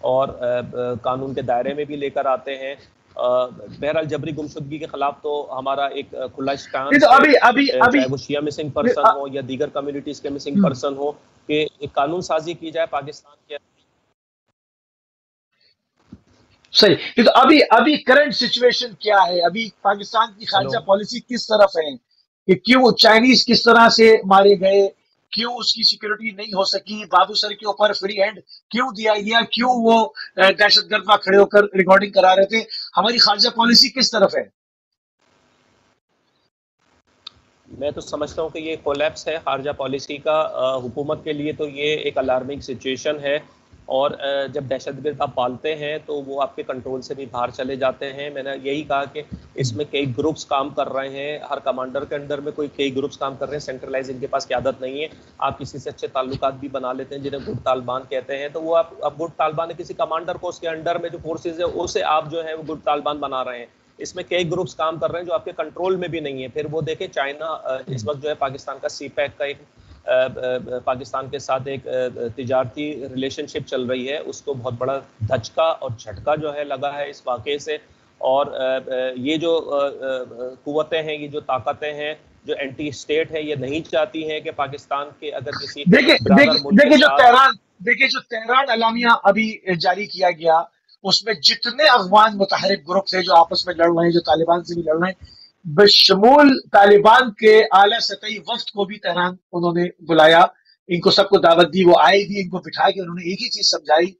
اور قانون کے دائرے میں بھی لے کر آتے ہیں. بہرحال جبری گمشدگی کے خلاف تو ہمارا ایک کھلا اسٹانس ہے, چاہے وہ شیعہ مسنگ پرسن ہو یا دیگر کمیونٹیز کے مسنگ پرسن ہو, کہ ایک قانون سازی کی جائے پاکستان کے. صحیح. تو ابھی کرنٹ سچویشن کیا ہے؟ ابھی پاکستان کی خارجہ پالیسی کس طرف ہے کہ کیوں چائنیز کس طرح سے مارے گئے, کیوں اس کی سیکیورٹی نہیں ہو سکی, بابو سر کے اوپر فری ہینڈ کیوں دیا گیا, کیوں وہ دہشت گرد کھڑے ہو کر ریکارڈنگ کرا رہے تھے؟ ہماری خارجہ پالیسی کس طرف ہے؟ میں تو سمجھتا ہوں کہ یہ کولیپس ہے خارجہ پالیسی کا. حکومت کے لیے تو یہ ایک الارمنگ سچویشن ہے, اور جب دہشت گرد آپ پالتے ہیں تو وہ آپ کے کنٹرول سے بھی باہر چلے جاتے ہیں. میں نے یہی کہا کہ اس میں کئی گروپس کام کر رہے ہیں, ہر کمانڈر کے انڈر میں کئی گروپس کام کر رہے ہیں. سینٹرلائز ان کے پاس قیادت نہیں ہے. آپ کسی سے اچھے تعلقات بھی بنا لیتے ہیں جنہیں گڈ طالبان کہتے ہیں, تو وہ اب گڈ طالبان ہے کسی کمانڈر کو اس کے انڈر میں جو فورسز ہے اسے آپ جو ہے وہ گڈ طالبان بنا رہے ہیں. اس میں کئی گروپس کام کر رہے ہیں جو آپ کے کنٹرول میں بھی نہیں ہے. پھر وہ دیکھیں چائنا اس وقت جو ہے پاکستان کا سی پیک کا ایک پاکستان کے ساتھ ایک تجارتی ریلیشن شپ چل رہی ہے, اس کو بہت بڑا دھچکا اور جھٹکا جو ہے لگا ہے اس واقعے سے. اور یہ جو قوتیں ہیں, یہ جو طاقتیں ہیں جو اینٹی اسٹیٹ ہے, یہ نہیں چاہتی ہیں کہ پاکستان کے اگر کسی برادر ملک کے ساتھ دیکھیں جو تہران اعلامیہ ابھی جاری کیا گیا, اس میں جتنے افغان متحرک گروپ تھے جو آپس میں لڑ رہے ہیں, جو طالبان سے بھی لڑ رہے ہیں, بشمول طالبان کے اعلیٰ سطحی وفد کو بھی تہران انہوں نے بلایا, ان کو سب کو دعوت دی, وہ آئے بھی, ان کو بٹھا کے انہوں نے ایک ہی چیز سمجھائی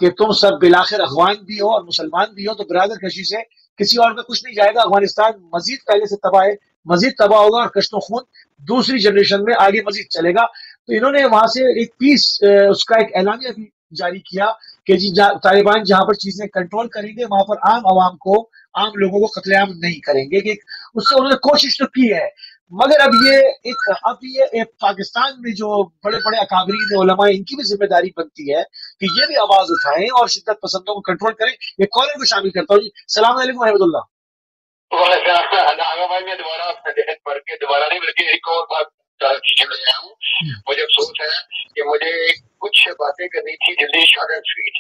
کہ تم سب بالآخر افغان بھی ہو اور مسلمان بھی ہو, تو برادر کشی سے کسی اور کا کچھ نہیں جائے گا. افغانستان مزید پہلے سے تباہ ہے, مزید تباہ ہوگا, اور کشت و خون دوسری جنریشن میں آگے مزید چلے گا. تو انہوں نے وہاں سے ایک پیس اس کا ایک اعلامیہ بھی جاری کیا کہ جی طالبان جہاں پر چیزیں کنٹرول کریں گے وہاں پر عام عوام کو, عام لوگوں کو قتل عام نہیں کریں گے. کہ اس سے انہوں نے کوشش تو کی ہے, مگر اب یہ پاکستان میں جو بڑے بڑے اکابرین علماء, ان کی بھی ذمہ داری بنتی ہے کہ یہ بھی آواز اٹھائیں اور شدت پسندوں کو کنٹرول کریں. یہ کالر کو شامل کرتا ہوں. جی السلام علیکم و رحمۃ اللہ. بھائی میں دوبارہ پڑھ کے دوبارہ نہیں بلکہ ایک اور بات رہا ہوں. مجھے افسوس ہے کہ مجھے کچھ باتیں کرنی تھی جلدی شارٹ اینڈ سویٹ,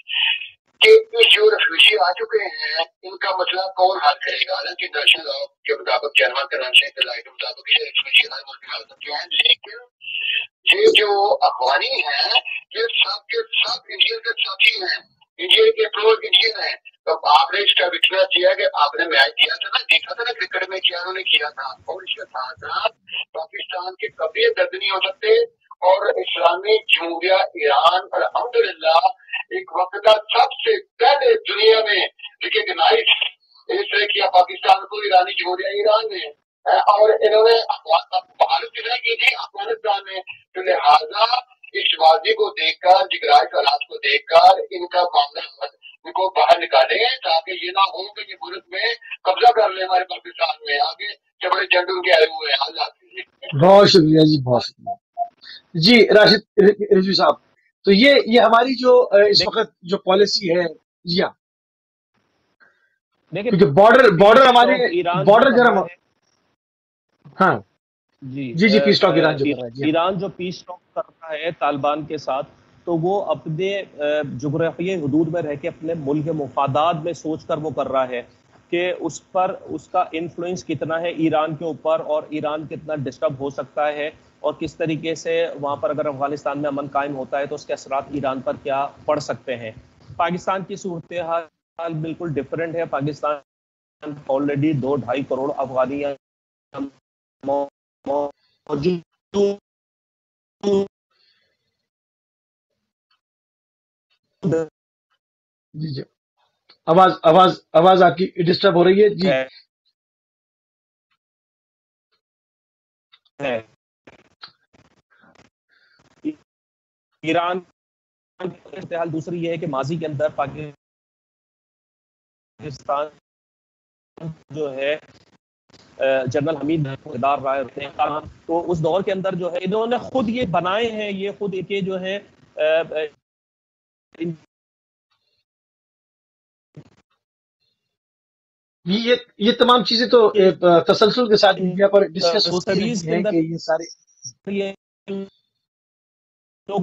کہ جو ریفیوجی آ چکے ہیں ان کا مسئلہ کون حل کرے گا؟ حالانکہ انٹرنیشنل لا کے مطابق جرمان کنونشن کے لا کے مطابق یہ ریفیوجی ہر ملک میں آ سکتے ہیں, لیکن یہ جو افغانی ہیں یہ سب کے سب انڈین کے ساتھی ہیں, انڈین کے پرو انڈین ہیں. تو آپ نے اس کا وٹنس دیا کہ آپ نے میچ دیا تھا نا, دیکھا تھا نا کرکٹ میں کیا انہوں نے کیا تھا, اور اس کے ساتھ ساتھ پاکستان کے کبھی درد نہیں ہو سکتے. اور اسلامی جمہوریہ ایران الحمدللہ ایک وقت کا سب سے پہلے دنیا میں ریکگنائز اس طرح کیا پاکستان کو ایرانی جمہوریہ ایران نے, اور انہوں نے بھارت کی طرح کی تھی افغانستان میں. تو لہٰذا اس واضح کو دیکھ کر, جغرافی حالات کو دیکھ کر ان کا معاملہ ان کو باہر نکالیں تاکہ یہ نہ ہو کہ یہ ملک میں قبضہ کر لیں ہمارے پاکستان میں. آگے چبڑے جنڈو کے آئے ہوئے ہیں. اللہ بہت شکریہ جی, بہت شکریہ جی. راشد رضوی صاحب, تو یہ ہماری جو اس وقت جو پالیسی ہے, جی ہاں, کیونکہ بارڈر ہمارے بارڈر گرم, ہاں جی پیس ٹاک ایران جو کر رہا ہے, ایران جو پیس ٹاک کر رہا ہے طالبان کے ساتھ, تو وہ اپنے جغرافیائی حدود میں رہ کے اپنے ملک کے مفادات میں سوچ کر وہ کر رہا ہے کہ اس پر اس کا انفلوئنس کتنا ہے ایران کے اوپر, اور ایران کتنا ڈسٹرب ہو سکتا ہے, اور کس طریقے سے وہاں پر اگر افغانستان میں امن قائم ہوتا ہے تو اس کے اثرات ایران پر کیا پڑ سکتے ہیں. پاکستان کی صورتحال بالکل ڈفرینٹ ہے. پاکستان آلریڈی 2-2.5 کروڑ افغانی جی آواز آپ کی ڈسٹرب ہو رہی ہے جی. ایران صورتحال دوسری یہ ہے کہ ماضی کے اندر پاکستان جو ہے جنرل حمید ادار رائے ہوتے ہیں, تو اس دور کے اندر جو ہے انہوں نے خود یہ بنائے ہیں, یہ خود ایک جو ہے یہ تمام چیزیں تو تسلسل کے ساتھ میڈیا پر ڈسکس ہوتی رہی ہیں کہ یہ سارے لوگ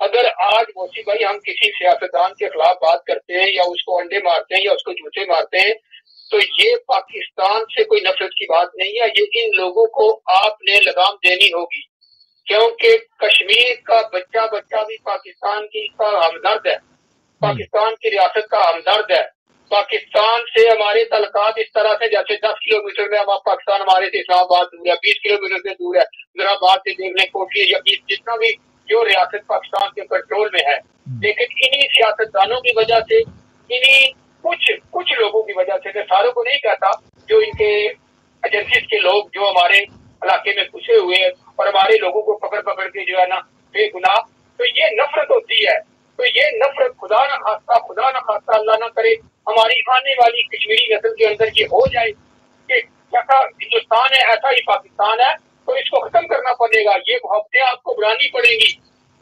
اگر آج موسی بھائی ہم کسی سیاستدان کے خلاف بات کرتے ہیں یا اس کو انڈے مارتے ہیں یا اس کو جوتے مارتے ہیں تو یہ پاکستان سے کوئی نفرت کی بات نہیں ہے، یہ ان لوگوں کو آپ نے لگام دینی ہوگی، کیونکہ کشمیر کا بچہ بچہ بھی پاکستان کی کا ہمدرد ہے، پاکستان کی ریاست کا ہمدرد ہے۔ پاکستان سے ہمارے تعلقات اس طرح سے جیسے 10 کلومیٹر میں ہمارا پاکستان ہمارے سے اسلام آباد دور ہے، 20 کلومیٹر سے دور ہے حیدر آباد سے دیکھنے کوٹلی یا جتنا بھی جو ریاست پاکستان کے کنٹرول میں ہے، لیکن انہی سیاستدانوں کی وجہ سے، انہی کچھ لوگوں کی وجہ سے، میں ساروں کو نہیں کہتا، جو ان کے ایجنسیز کے لوگ جو ہمارے علاقے میں گھسے ہوئے ہیں اور ہمارے لوگوں کو پکڑ کے جو ہے نا بے گناہ، تو یہ نفرت ہوتی ہے، تو یہ نفرت خدا نہ خواستہ اللہ نہ کرے ہماری آنے والی کشمیری نسل کے اندر یہ ہو جائے کہ جیسا ہندوستان ہے ایسا ہی پاکستان ہے، تو اس کو ختم کرنا پڑے گا، یہ محبتیں آپ کو بڑھانی پڑیں گی،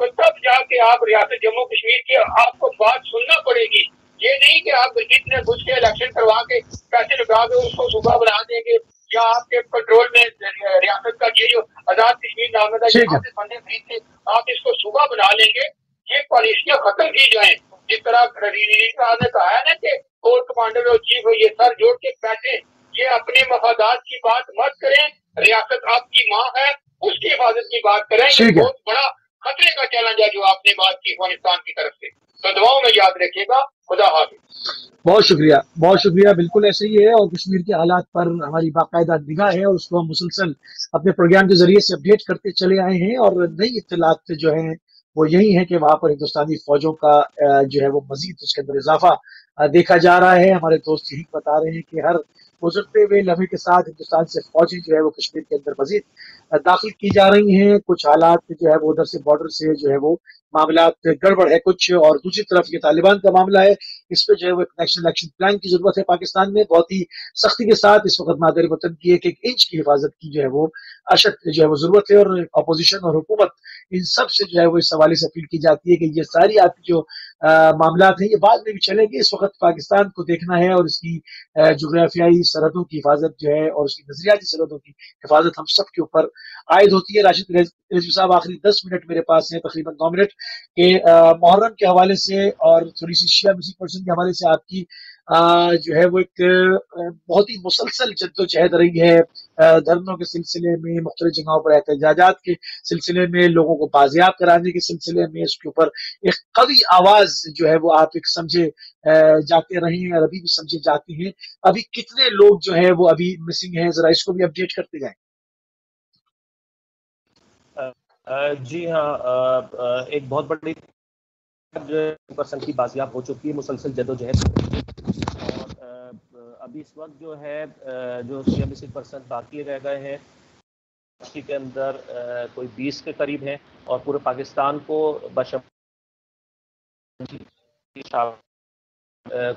تو تب جا کے آپ ریاست جموں کشمیر کی آپ کو بات سننا پڑے گی۔ یہ نہیں کہ آپ جتنے گھس کے الیکشن کروا کے پیسے لگا کے اس کو صوبہ بنا دیں گے، یا آپ کے کنٹرول میں ریاست کا یہ جو آزاد کشمیر نام ہے یہاں سے فنڈیں خرید کے آپ اس کو صوبہ بنا لیں گے، یہ پالیسیاں ختم کی جائیں۔ جس طرح صاحب نے کہا ہے نا کہ کور کمانڈر اور چیف یہ سر جوڑ کے بیٹھے، یہ اپنے مفادات کی بات مت کریں، ریاست آپ کی ماں ہے اس کی حفاظت کی بات کریں، یہ بہت بڑا خطرے کا چیلنج ہے جو آپ نے بات کی افغانستان کی طرف سے، تو دعاؤں میں یاد رکھیے گا۔ خدا حافظ۔ بہت شکریہ، بالکل ایسے ہی ہے، اور کشمیر کے حالات پر ہماری باقاعدہ نگاہ ہے اور اس کو ہم مسلسل اپنے پروگرام کے ذریعے سے اپڈیٹ کرتے چلے آئے ہیں، اور نئی اطلاعات جو ہیں وہ یہی ہے کہ وہاں پر ہندوستانی فوجوں کا جو ہے وہ مزید اس کے اندر اضافہ دیکھا جا رہا ہے۔ ہمارے دوست یہی بتا رہے ہیں کہ ہر گزرتے ہوئے لمحے کے ساتھ ہندوستان سے فوجیں جو ہے وہ کشمیر کے اندر مزید داخل کی جا رہی ہیں، کچھ حالات جو ہے وہ ادھر سے بارڈر سے جو ہے وہ معاملات گڑبڑ ہے کچھ، اور دوسری طرف یہ طالبان کا معاملہ ہے، اس پہ جو ہے وہ ایک نیشنل ایکشن پلان کی ضرورت ہے پاکستان میں، بہت ہی سختی کے ساتھ اس وقت مادر وطن کی ایک انچ کی حفاظت کی جو ہے وہ اشد جو ہے وہ ضرورت ہے، اور اپوزیشن اور حکومت ان سب سے جو ہے وہ اس حوالے سے اپیل کی جاتی ہے کہ یہ ساری آپ کی جو معاملات ہیں یہ بعد میں بھی چلیں گے، اس وقت پاکستان کو دیکھنا ہے، اور اس کی جغرافیائی سرحدوں کی حفاظت جو ہے اور اس کی نظریاتی سرحدوں کی حفاظت ہم سب کے اوپر عائد ہوتی ہے۔ راشد رضوی صاحب، آخری 10 منٹ میرے پاس ہیں، تقریباً 9 منٹ، کہ محرم کے حوالے سے اور تھوڑی سی شیعہ مسیح پرسن کے حوالے سے آپ کی جو ہے وہ ایک بہت ہی مسلسل جد و جہد رہی ہے، دھرنوں کے سلسلے میں، مختلف جگہوں پر احتجاجات کے سلسلے میں، لوگوں کو بازیاب کرانے کے سلسلے میں، اس کے اوپر ایک قوی آواز جو ہے وہ آپ ایک سمجھے جاتے رہے ہیں اور ابھی بھی سمجھے جاتے ہیں۔ ابھی کتنے لوگ جو ہے وہ ابھی مسنگ ہیں، ذرا اس کو بھی اپڈیٹ کرتے جائیں۔ جی ہاں، ایک بہت بڑی پرسنٹ کی بازیاب ہو چکی ہے مسلسل جدوجہد، اور ابھی اس وقت جو ہے جو 86% باقی رہ گئے ہیں کے اندر کوئی 20 کے قریب ہیں، اور پورے پاکستان کو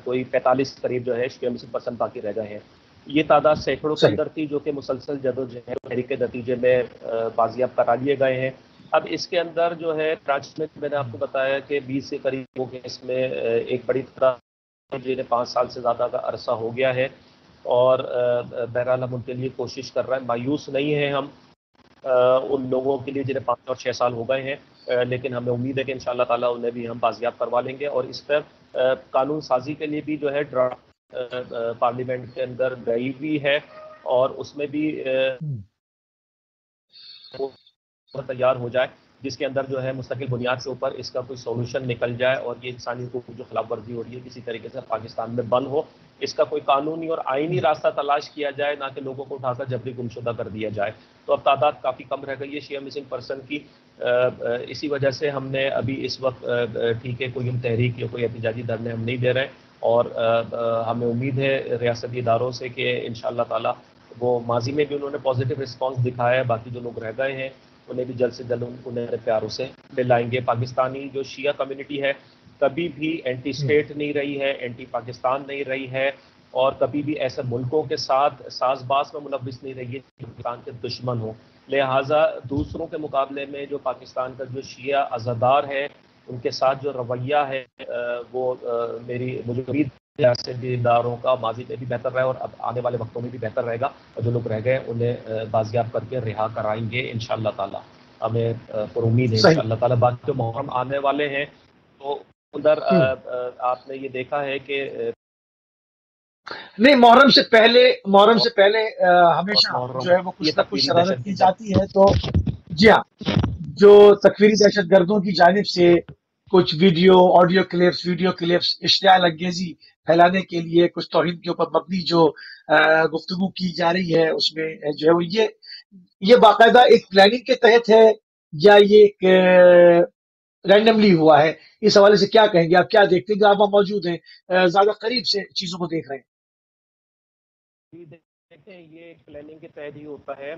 کوئی 45 قریب جو ہے 86% باقی رہ گئے ہیں۔ یہ تعداد سینکڑوں کے اندر تھی جو کہ مسلسل جدوجہد تحریک کے نتیجے میں بازیاب کرا لیے گئے ہیں۔ اب اس کے اندر جو ہے کراچی میں نے آپ کو بتایا کہ 20 کے قریب ہو گئے، اس میں ایک بڑی تعداد جنہیں 5 سال سے زیادہ کا عرصہ ہو گیا ہے، اور بہرحال ہم ان کے لیے کوشش کر رہے ہیں، مایوس نہیں ہیں ہم ان لوگوں کے لیے جنہیں 5 اور 6 سال ہو گئے ہیں، لیکن ہمیں امید ہے کہ انشاءاللہ تعالیٰ انہیں بھی ہم بازیاب کروا لیں گے، اور اس پر قانون سازی کے لیے بھی جو ہے ڈرافٹ پارلیمنٹ کے اندر گئی ہوئی ہے، اور اس میں بھی تیار ہو جائے جس کے اندر جو ہے مستقل بنیاد کے اوپر اس کا کوئی سولوشن نکل جائے، اور یہ انسانی حقوق جو خلاف ورزی ہو رہی ہے کسی طریقے سے پاکستان میں بند ہو، اس کا کوئی قانونی اور آئینی راستہ تلاش کیا جائے، نہ کہ لوگوں کو اٹھا کر جبری گمشدہ کر دیا جائے۔ تو اب تعداد کافی کم رہ گئی ہے شیعہ مسنگ پرسن کی، اسی وجہ سے ہم نے ابھی اس وقت ٹھیک ہے کوئی ہم تحریک یا کوئی احتجاجی دھرنے ہم نہیں دے رہے، اور ہمیں امید ہے ریاستی اداروں سے کہ انشاءاللہ تعالیٰ وہ ماضی میں بھی انہوں نے پازیٹیو رسپانس دکھایا ہے، باقی جو لوگ رہ گئے ہیں انہیں بھی جلد سے جلد انہیں پیاروں سے لے لائیں گے۔ پاکستانی جو شیعہ کمیونٹی ہے کبھی بھی اینٹی اسٹیٹ نہیں رہی ہے، اینٹی پاکستان نہیں رہی ہے، اور کبھی بھی ایسے ملکوں کے ساتھ ساز باز میں ملوث نہیں رہی ہے جو پاکستان کے دشمن ہوں۔ لہٰذا دوسروں کے مقابلے میں جو پاکستان کا جو شیعہ عزادار ہے ان کے ساتھ جو رویہ ہے وہ مجھے امید سیاسی اداروں کا ماضی میں بھی بہتر رہا ہے، اور اب آنے والے وقتوں میں بھی بہتر رہے گا، اور جو لوگ رہ گئے انہیں بازیاب کر کے رہا کرائیں گے انشاءاللہ تعالی۔ ہمیں پر امید ہے صحیح. اللہ تعالیٰ. باقی جو محرم آنے والے ہیں تو ادھر آپ نے یہ دیکھا ہے کہ نہیں، محرم سے پہلے ہمیشہ جو ہے محرم وہ یہ کچھ نہ کچھ تکفیری شرارت دہشت کی گرد جاتی ہے. تو جی ہاں، جو تکفیری دہشت گردوں کی جانب سے کچھ آڈیو کلپس اشتعال انگیزی پھیلانے کے لیے کچھ توہین کے اوپر مبنی جو گفتگو کی جا رہی ہے، اس میں جو ہے وہ یہ باقاعدہ ایک پلاننگ کے تحت ہے یا یہ ایک رینڈملی ہوا ہے؟ اس حوالے سے کیا کہیں گے آپ؟ کیا دیکھتے ہیں کہ آپ وہاں موجود ہیں، زیادہ قریب سے چیزوں کو دیکھ رہے ہیں؟ دیکھیں، یہ ایک پلاننگ کے تحت ہی ہوتا ہے.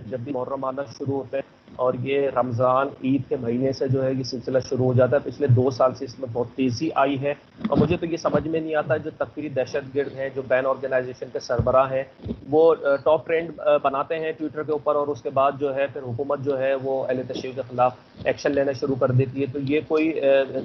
جب بھی محرم آنا شروع ہوتا ہے اور یہ رمضان عید کے مہینے سے جو ہے یہ سلسلہ شروع ہو جاتا ہے. پچھلے 2 سال سے اس میں بہت تیزی آئی ہے اور مجھے تو یہ سمجھ میں نہیں آتا جو تکفیری دہشت گرد ہیں، جو بین آرگنائزیشن کے سربراہ ہیں، وہ ٹاپ ٹرینڈ بناتے ہیں ٹویٹر کے اوپر اور اس کے بعد جو ہے پھر حکومت جو ہے وہ اہل تشیع کے خلاف ایکشن لینا شروع کر دیتی ہے. تو یہ کوئی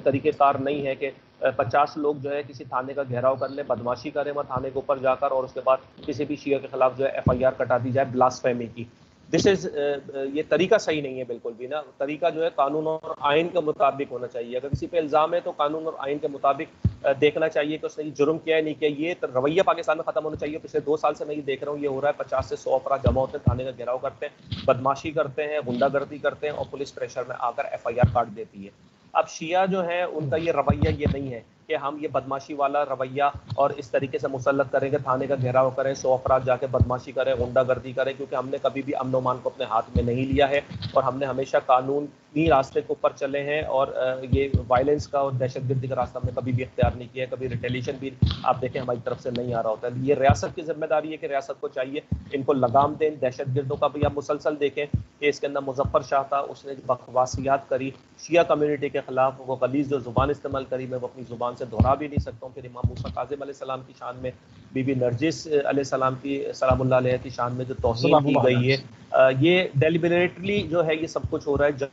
طریقہ کار نہیں ہے کہ 50 لوگ جو ہے کسی تھانے کا گھیراؤ کر لیں، بدماشی کریں وہاں تھانے کے اوپر جا کر اور اس کے بعد کسی بھی شیعہ کے خلاف جو ہے FIR کٹا دی جائے بلاسفیمی کی. یہ طریقہ صحیح نہیں ہے بالکل بھی نا. طریقہ جو ہے قانون اور آئین کے مطابق ہونا چاہیے. اگر کسی پہ الزام ہے تو قانون اور آئین کے مطابق دیکھنا چاہیے کہ اس نے جرم کیا ہے نہیں کیا. یہ رویہ پاکستان میں ختم ہونا چاہیے. پچھلے 2 سال سے میں یہ دیکھ رہا ہوں یہ ہو رہا ہے. 50 سے 100 افراد جمع ہوتے ہیں، تھانے کا گھیراؤ کرتے ہیں، بدماشی کرتے ہیں، غنڈہ گردی کرتے ہیں اور پولیس پریشر میں آ کر FIR کاٹ دیتی ہے. اب شیعہ جو ہے ان کا یہ رویہ یہ نہیں ہے کہ ہم یہ بدماشی والا رویہ اور اس طریقے سے مسلط کریں کہ تھانے کا گھیراؤ کریں، 100 افراد جا کے بدماشی کریں، غنڈہ گردی کریں، کیونکہ ہم نے کبھی بھی امن و امان کو اپنے ہاتھ میں نہیں لیا ہے اور ہم نے ہمیشہ قانونی راستے کے اوپر چلے ہیں اور یہ وائلنس کا اور دہشت گردی کا راستہ ہم نے کبھی بھی اختیار نہیں کیا ہے. کبھی ریٹیلیشن بھی آپ دیکھیں ہماری طرف سے نہیں آ رہا ہوتا ہے. یہ ریاست کی ذمہ داری ہے کہ ریاست کو چاہیے ان کو لگام دیں. دہشت گردوں کا بھی آپ مسلسل دیکھیں کہ اس کے اندر مظفر شاہ تھا، اس نے بکواسیات کری شیعہ کمیونٹی کے خلاف، وہ غلیظ جو زبان استعمال کری میں وہ اپنی زبان سے دہرا بھی نہیں سکتا ہوں. پھر امام موسیٰ کاظم علیہ السلام کی شان میں، بی بی نرجس علیہ السلام کی سلام اللہ علیہ کی شان میں جو توہین سلام کی اللہ گئی علیہ. ہے، یہ ڈیلیبریٹلی جو ہے یہ سب کچھ ہو رہا ہے.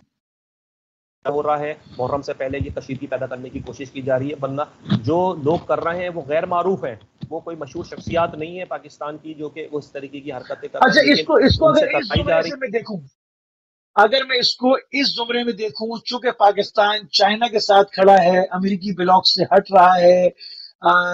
ہو رہا ہے محرم سے پہلے یہ کشیدگی پیدا کرنے کی کوشش کی جا رہی ہے. ورنہ جو لوگ کر رہے ہیں وہ غیر معروف ہیں، وہ کوئی مشہور شخصیات نہیں ہے پاکستان کی جو کہ اس طریقے کی حرکتیں کر رہے اچھا، ہیں، لیکن اس کو ان سے اگر اس کروائی زمرے جا رہی. سے میں دیکھوں، اگر میں اس کو اس زمرے میں دیکھوں، چونکہ پاکستان چائنا کے ساتھ کھڑا ہے، امریکی بلاک سے ہٹ رہا ہے،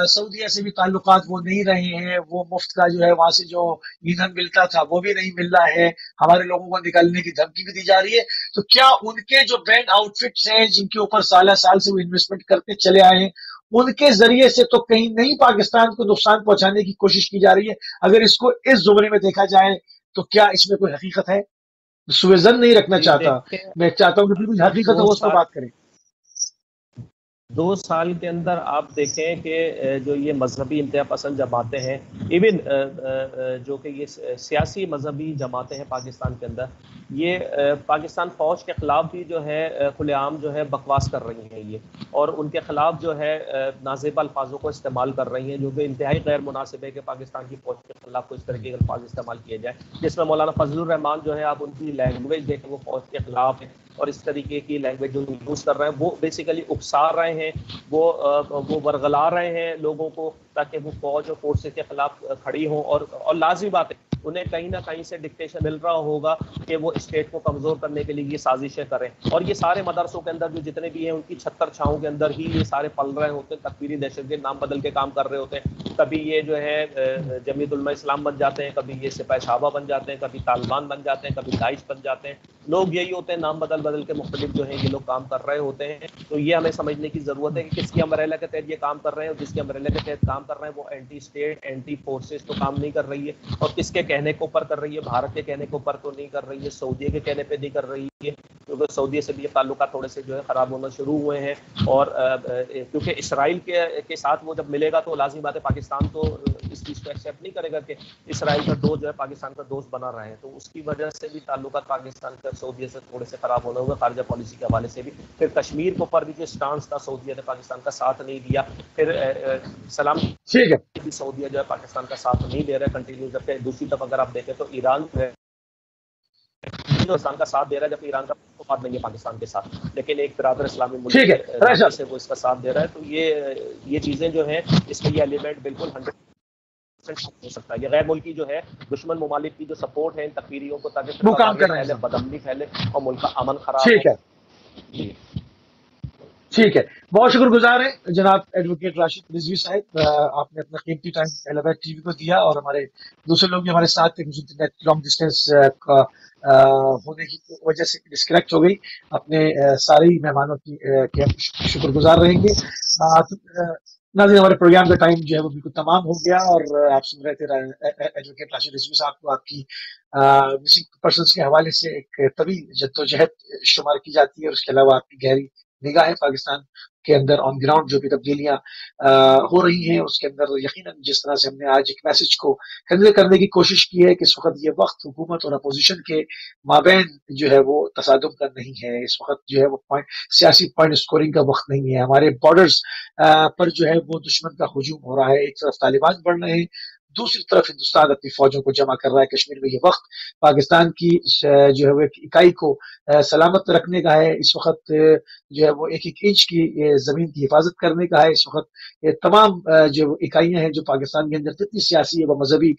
سعودیہ سے بھی تعلقات وہ نہیں رہے ہیں، وہ مفت کا جو ہے وہاں سے جو ایندھن ملتا تھا وہ بھی نہیں مل رہا ہے، ہمارے لوگوں کو نکالنے کی دھمکی بھی دی جا رہی ہے. تو کیا ان کے جو بینڈ آؤٹ فٹس ہیں جن کے اوپر سالہ سال سے وہ انویسٹمنٹ کرتے چلے آئے ہیں، ان کے ذریعے سے تو کہیں نہیں پاکستان کو نقصان پہنچانے کی کوشش کی جا رہی ہے؟ اگر اس کو اس زمرے میں دیکھا جائے تو کیا اس میں کوئی حقیقت ہے؟ سوء ظن نہیں رکھنا چاہتا، دیکھیں، میں چاہتا ہوں کہ بالکل حقیقت ہو اس پر بات کریں. 2 سال کے اندر آپ دیکھیں کہ جو یہ مذہبی انتہا پسند جماعتیں ہیں، ایون جو کہ یہ سیاسی مذہبی جماعتیں ہیں پاکستان کے اندر، یہ پاکستان فوج کے خلاف بھی جو ہے کھلے عام جو ہے بکواس کر رہی ہیں یہ، اور ان کے خلاف جو ہے نازیبا الفاظوں کو استعمال کر رہی ہیں جو کہ انتہائی غیر مناسب ہے کہ پاکستان کی فوج کے خلاف کو اس طرح کے الفاظ استعمال کیے جائیں. جس میں مولانا فضل الرحمان جو ہے آپ ان کی لینگویج دیکھیں وہ فوج کے خلاف ہے اور اس طریقے کی لینگویج جو یوز کر رہے ہیں وہ بیسیکلی اکسا رہے ہیں، وہ ورغلا رہے ہیں لوگوں کو تاکہ وہ فوج اور فورسز کے خلاف کھڑی ہوں. اور لازمی بات ہے انہیں کہیں نہ کہیں سے ڈکٹیشن مل رہا ہوگا کہ وہ اسٹیٹ کو کمزور کرنے کے لیے یہ سازشیں کریں. اور یہ سارے مدرسوں کے اندر جو جتنے بھی ہیں ان کی چھتر چھاؤں کے اندر ہی یہ سارے پل رہے ہوتے ہیں. تکفیری دہشت گرد نام بدل کے کام کر رہے ہوتے ہیں. کبھی یہ جو ہے جمیعت علماء اسلام بن جاتے ہیں، کبھی یہ سپاہ صحابہ بن جاتے ہیں، کبھی طالبان بن جاتے ہیں، کبھی داعش بن جاتے ہیں. لوگ یہی ہوتے ہیں، نام بدل بدل کے مختلف جو ہیں یہ لوگ کام کر رہے ہوتے ہیں. تو یہ ہمیں سمجھنے کی ضرورت ہے کہ کس کی امبریلا کے تحت یہ کام کر رہے ہیں، اور جس کے امبریلا کے تحت کام کر رہے ہیں وہ اینٹی اسٹیٹ اینٹی فورسز تو کام نہیں کر رہی ہے، اور کس کے کہنے کے اوپر کر رہی ہے. بھارت کے کہنے کے اوپر تو نہیں کر رہی ہے، سعودیہ کے کہنے پہ نہیں کر رہی ہے، کیونکہ سعودیہ سے بھی یہ تعلقات تھوڑے سے جو ہے خراب ہونا شروع ہوئے ہیں. اور کیونکہ اسرائیل کے ساتھ وہ جب ملے گا تو لازمی بات ہے پاکستان تو اس چیز کو ایکسیپٹ نہیں کرے گا کہ اسرائیل کا دوست جو ہے پاکستان کا دوست بنا رہے ہیں. تو اس کی وجہ سے بھی تعلقات پاکستان کا سعودیہ سے تھوڑے سے خراب ہونا ہوگا خارجہ پالیسی کے حوالے سے بھی. پھر کشمیر کے اوپر بھی جو اسٹانس تھا سعودیہ نے پاکستان کا ساتھ نہیں دیا. پھر سلام ٹھیک ہے، سعودیہ جو ہے پاکستان کا ساتھ نہیں دے رہا ہے کنٹینیو. جبکہ دوسری طرف اگر آپ دیکھیں تو ایران جو ہے پاکستان کا ساتھ دے رہا ہے، جبکہ ایران کا بات نہیں ہے پاکستان کے ساتھ، لیکن ایک برادر اسلامی ملک ٹھیک ہے سے وہ اس کا ساتھ دے رہا ہے. تو یہ چیزیں جو ہیں اس میں یہ ایلیمنٹ بالکل 100 ہو سکتا ہے. یہ غیر ملکی جو ہے دشمن ممالک کی جو سپورٹ ہے ان تکفیریوں کو تاکہ وہ کام کر رہے پھیلے، ہیں. بدامنی پھیلے اور ملک کا امن خراب ٹھیک ہو. ہے جی ٹھیک ہے، بہت شکر گزار ہیں جناب ایڈوکیٹ راشد رضوی صاحب، آپ نے اپنا قیمتی ٹائم الہبیت ٹی وی کو دیا، اور ہمارے دوسرے لوگ بھی ہمارے ساتھ تھے، انٹرنیٹ لانگ ڈسٹینس کا ہونے کی وجہ سے ڈسکنیکٹ ہو گئی. اپنے سارے ہی مہمانوں کی کے ہم شکر گزار رہیں گے. ناظرین، ہمارے پروگرام کا ٹائم جو ہے وہ بالکل تمام ہو گیا، اور آپ سن رہے تھے ایڈوکیٹ راشد رضوی صاحب کو. آپ کی مسنگ پرسنس کے حوالے سے ایک طویل جدوجہد شمار کی جاتی ہے، اور اس کے علاوہ آپ کی گہری نگاہ ہے پاکستان کے اندر آن گراؤنڈ جو بھی تبدیلیاں ہو رہی ہیں اس کے اندر. یقیناً جس طرح سے ہم نے آج ایک میسج کو کنوے کرنے کی کوشش کی ہے کہ اس وقت یہ وقت حکومت اور اپوزیشن کے مابین جو ہے وہ تصادم کا نہیں ہے، اس وقت جو ہے وہ سیاسی پوائنٹ اسکورنگ کا وقت نہیں ہے. ہمارے بارڈرز پر جو ہے وہ دشمن کا ہجوم ہو رہا ہے، ایک طرف طالبان بڑھ رہے ہیں، دوسری طرف ہندوستان اپنی فوجوں کو جمع کر رہا ہے کشمیر میں. یہ وقت پاکستان کی جو ہے وہ اکائی کو سلامت رکھنے کا ہے، اس وقت جو ہے وہ ایک ایک انچ کی زمین کی حفاظت کرنے کا ہے. اس وقت تمام جو اکائیاں ہیں جو پاکستان کے اندر جتنی سیاسی و مذہبی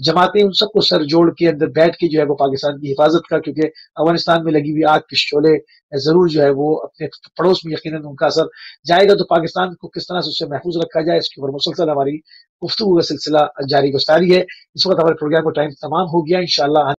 جماعتیں ان سب کو سر جوڑ کے اندر بیٹھ کے جو ہے وہ پاکستان کی حفاظت کا، کیونکہ افغانستان میں لگی ہوئی آگ کے شعلے ضرور جو ہے وہ اپنے پڑوس میں یقیناً ان کا اثر جائے گا. تو پاکستان کو کس طرح سے اس سے محفوظ رکھا جائے اس کے اوپر مسلسل ہماری گفتگو کا سلسلہ جاری گستاری ہے. اس وقت ہمارے پروگرام کا ٹائم تمام ہو گیا. انشاءاللہ